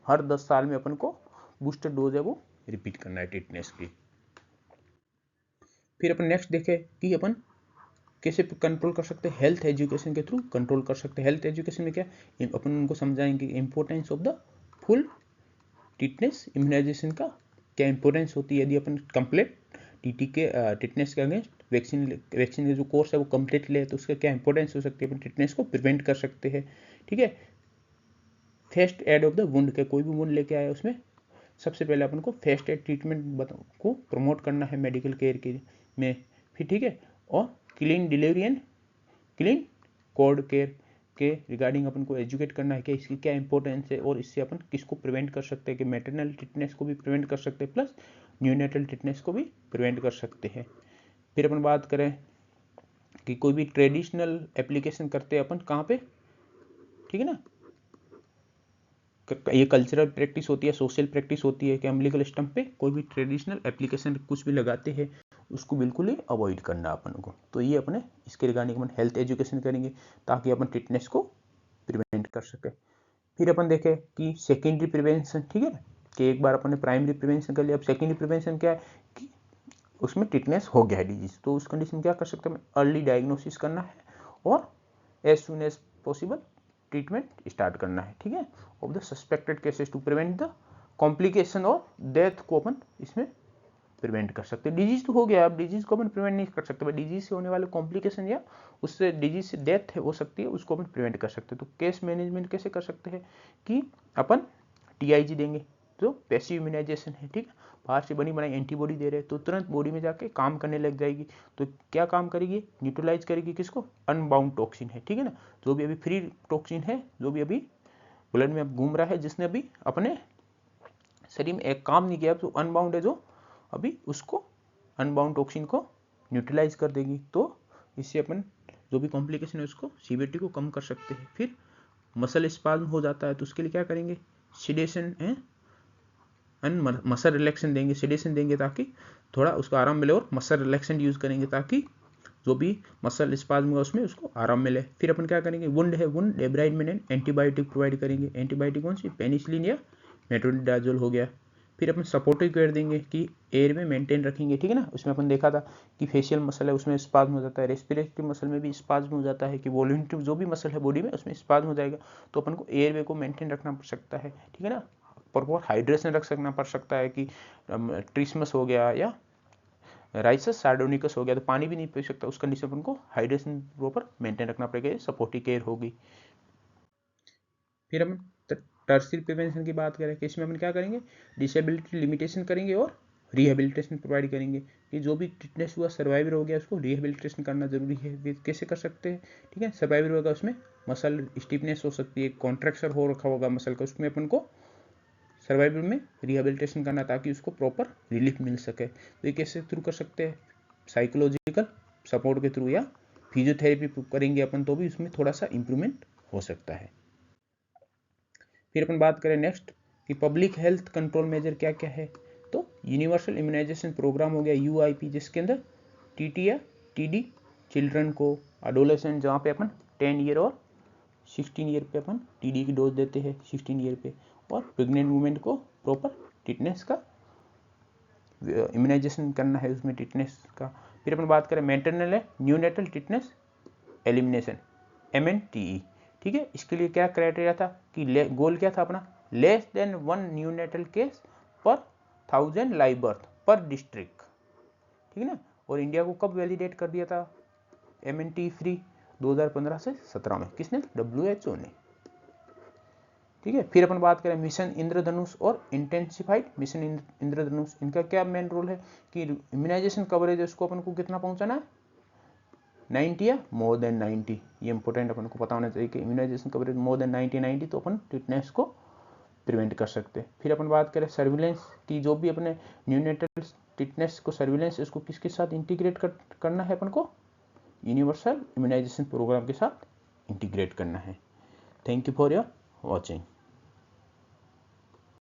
हर 10 साल में अपन को बूस्टर डोज है वो रिपीट करना है टिटनेस की। फिर अपन नेक्स्ट देखें कि अपन कैसे कंट्रोल कर सकते हैं, हेल्थ एजुकेशन के थ्रू कंट्रोल कर सकते हैं। हेल्थ एजुकेशन में क्या, अपन उनको समझाएंगे importance of the full tetanus immunization का क्या इंपॉर्टेंस होती है। यदि अपन कंप्लीट टीटी के टिटनेस के अगेंस्ट वैक्सीन का जो कोर्स है वो कंप्लीट ले, तो उसका क्या इंपॉर्टेंस हो सकती है, अपन टिटनेस को प्रिवेंट कर सकते हैं, ठीक है। First aid of the wound के, कोई भी वुंड लेके आए उसमें सबसे पहले अपन को फर्स्ट एड ट्रीटमेंट को प्रमोट करना है मेडिकल केयर के में, फिर ठीक है। और clean delivery and clean code care के रिगार्डिंग अपन को एजुकेट करना है कि इसकी क्या इंपॉर्टेंस है, और इससे अपन किसको प्रिवेंट कर सकते हैं, कि मैटरनल टिटनेस को भी प्रिवेंट कर सकते हैं, प्लस न्यूनेटल टिटनेस को भी प्रिवेंट कर सकते हैं। फिर अपन बात करें कि कोई भी ट्रेडिशनल एप्लीकेशन करते हैं अपन कहाँ पे, ठीक है ना, ये कल्चरल प्रैक्टिस होती है, सोशल प्रैक्टिस होती है कि अम्बिलिकल स्टम्प पे कोई भी ट्रेडिशनल एप्लीकेशन कुछ भी लगाते हैं, उसको बिल्कुल ही अवॉइड करना अपन को। तो ये अपने इसके रिगार्डिंग अपन हेल्थ एजुकेशन करेंगे ताकि अपन टिटनेस को प्रिवेंट कर सके। फिर अपन देखें कि सेकेंडरी प्रिवेंशन, ठीक है, कि एक बार अपन ने प्राइमरी प्रिवेंशन कर लिया, अब सेकेंडरी प्रिवेंशन क्या है कि उसमें टिटनेस हो गया है डिजीज, तो उस कंडीशन क्या कर सकते हैं, अर्ली डायग्नोसिस करना है और as soon as possible treatment start करना है, ठीक है, of the suspected cases to prevent the complication और डेथ को अपन इसमें प्रिवेंट कर सकते हैं। डिजीज तो हो गया, अब डिजीज को अपन प्रिवेंट नहीं कर सकते, डिजीज से होने वाले कॉम्प्लिकेशन या उससे डिजीज से डेथ हो सकती है उसको अपन प्रिवेंट कर सकते हैं। तो केस मैनेजमेंट कैसे कर सकते हैं कि अपन टीआईजी देंगे, जो पैसिव इम्यूनाइजेशन है, ठीक है, बाहर से बनी बनाई एंटीबॉडी दे रहे हैं तो तुरंत बॉडी में जाके काम करने लग जाएगी। तो क्या काम करेगी, न्यूट्रलाइज करेगी किसको, अनबाउंड टॉक्सिन है, ठीक है ना, जो भी अभी फ्री टॉक्सिन है, जो भी अभी ब्लड में घूम रहा है, जिसने अभी अपने शरीर में एक काम नहीं किया, तो अनबाउंड है जो अभी उसको अनबाउंड टॉक्सिन को न्यूट्रलाइज कर देगी। तो इससे अपन जो भी कॉम्प्लिकेशन है उसको सीवियरिटी को कम कर सकते हैं। फिर मसल स्पाज्म हो जाता है तो उसके लिए क्या करेंगे, सिडेशन है, मसल रिलैक्सेशन देंगे, सिडेशन देंगे ताकि थोड़ा उसको आराम मिले, और मसल रिलैक्सेंट यूज करेंगे ताकि जो भी मसल स्पाज्म है उसमें उसको आराम मिले। फिर अपन क्या करेंगे, वुंड है, वुंड डेब्राइडमेंट एंटीबायोटिक प्रोवाइड करेंगे। एंटीबायोटिक कौन सी, पेनिसिलिन या मेट्रोनिडाजोल हो गया। फिर अपन सपोर्टिव केयर देंगे कि एयर में मेंटेन रखेंगे, ठीक है ना। उसमें अपन देखा था कि फेशियल मसल है उसमें स्पाज्म हो जाता है, रेस्पिरेटरी मसल में भी स्पाज्म हो जाता है, कि वॉल्यूंटरी जो भी मसल है बॉडी में उसमें स्पाज्म हो जाएगा, तो अपन को एयरवे को मेंटेन रखना पड़ सकता है, ठीक है ना। प्रॉपर हाइड्रेशन रख सकना पड़ सकता है कि ट्रिस्मस हो गया या राइसस सार्डोनिकस हो गया तो पानी भी नहीं पी सकता, उस कंडीशन अपन को हाइड्रेशन प्रॉपर मेंटेन रखना पड़ेगा, सपोर्टिव केयर होगी। फिर हम टर्शियरी प्रिवेंशन की बात करें कि इसमें अपन क्या करेंगे, डिसेबिलिटी लिमिटेशन करेंगे और रिहेबिलिटेशन प्रोवाइड करेंगे, कि जो भी टिटनेस हुआ सर्वाइवर हो गया उसको रिहेबिलिटेशन करना जरूरी है। कैसे कर सकते हैं, ठीक है, सर्वाइवर होगा उसमें मसल स्टिफनेस हो सकती है, कॉन्ट्रैक्चर हो रखा होगा मसल का, उसमें अपन को सर्वाइवल में रिहेबिलिटेशन करना ताकि उसको प्रॉपर रिलीफ मिल सके। तो ये कैसे थ्रू कर सकते हैं, साइकोलॉजिकल सपोर्ट के थ्रू या फिजियोथेरेपी करेंगे अपन तो भी उसमें थोड़ा सा इम्प्रूवमेंट हो सकता है। फिर अपन बात करें नेक्स्ट कि पब्लिक हेल्थ कंट्रोल मेजर क्या क्या है, तो यूनिवर्सल इम्यूनाइजेशन प्रोग्राम हो गया यूआईपी, जिसके अंदर टीटी या टीडी चिल्ड्रन को, एडोलेसेंट जहाँ पे अपन 10 ईयर और 16 ईयर पे अपन टीडी की डोज देते हैं 16 ईयर पे, और प्रेग्नेंट वुमेन को प्रॉपर टिटनेस का इम्यूनाइजेशन करना है उसमें टिटनेस का। फिर अपन बात करें मैटरनल है न्यूनेटल टिटनेस एलिमिनेशन MNTE, ठीक है। इसके लिए क्या क्राइटेरिया था कि गोल क्या था अपना, लेस देन 1 न्यूनेटल केस पर 1000 लाइव बर्थ पर डिस्ट्रिक्ट, ठीक है ना। और इंडिया को कब वैलिडेट कर दिया था MNTE फ्री, 2015 से 17 में, किसने, WHO ने, ठीक है। फिर अपन बात करें मिशन इंद्रधनुष और इंटेंसिफाइड मिशन इंद्रधनुष, इनका क्या मेन रोल है कि इम्यूनाइजेशन कवरेज उसको अपन को कितना पहुंचाना है, 90 या मोर देन 90, ये इंपॉर्टेंट अपन को पता होना चाहिए कि इम्यूनाइजेशन कवरेज मोर देन 90 तो अपन टिटनेस को प्रिवेंट कर सकते हैं। फिर अपन बात करें सर्विलेंस की, जो भी अपने न्यूनेटल टिटनेस को सर्विलेंस इसको किसके साथ इंटीग्रेट करना है, अपन को यूनिवर्सल इम्यूनाइजेशन प्रोग्राम के साथ इंटीग्रेट करना है। Thank you for your watching.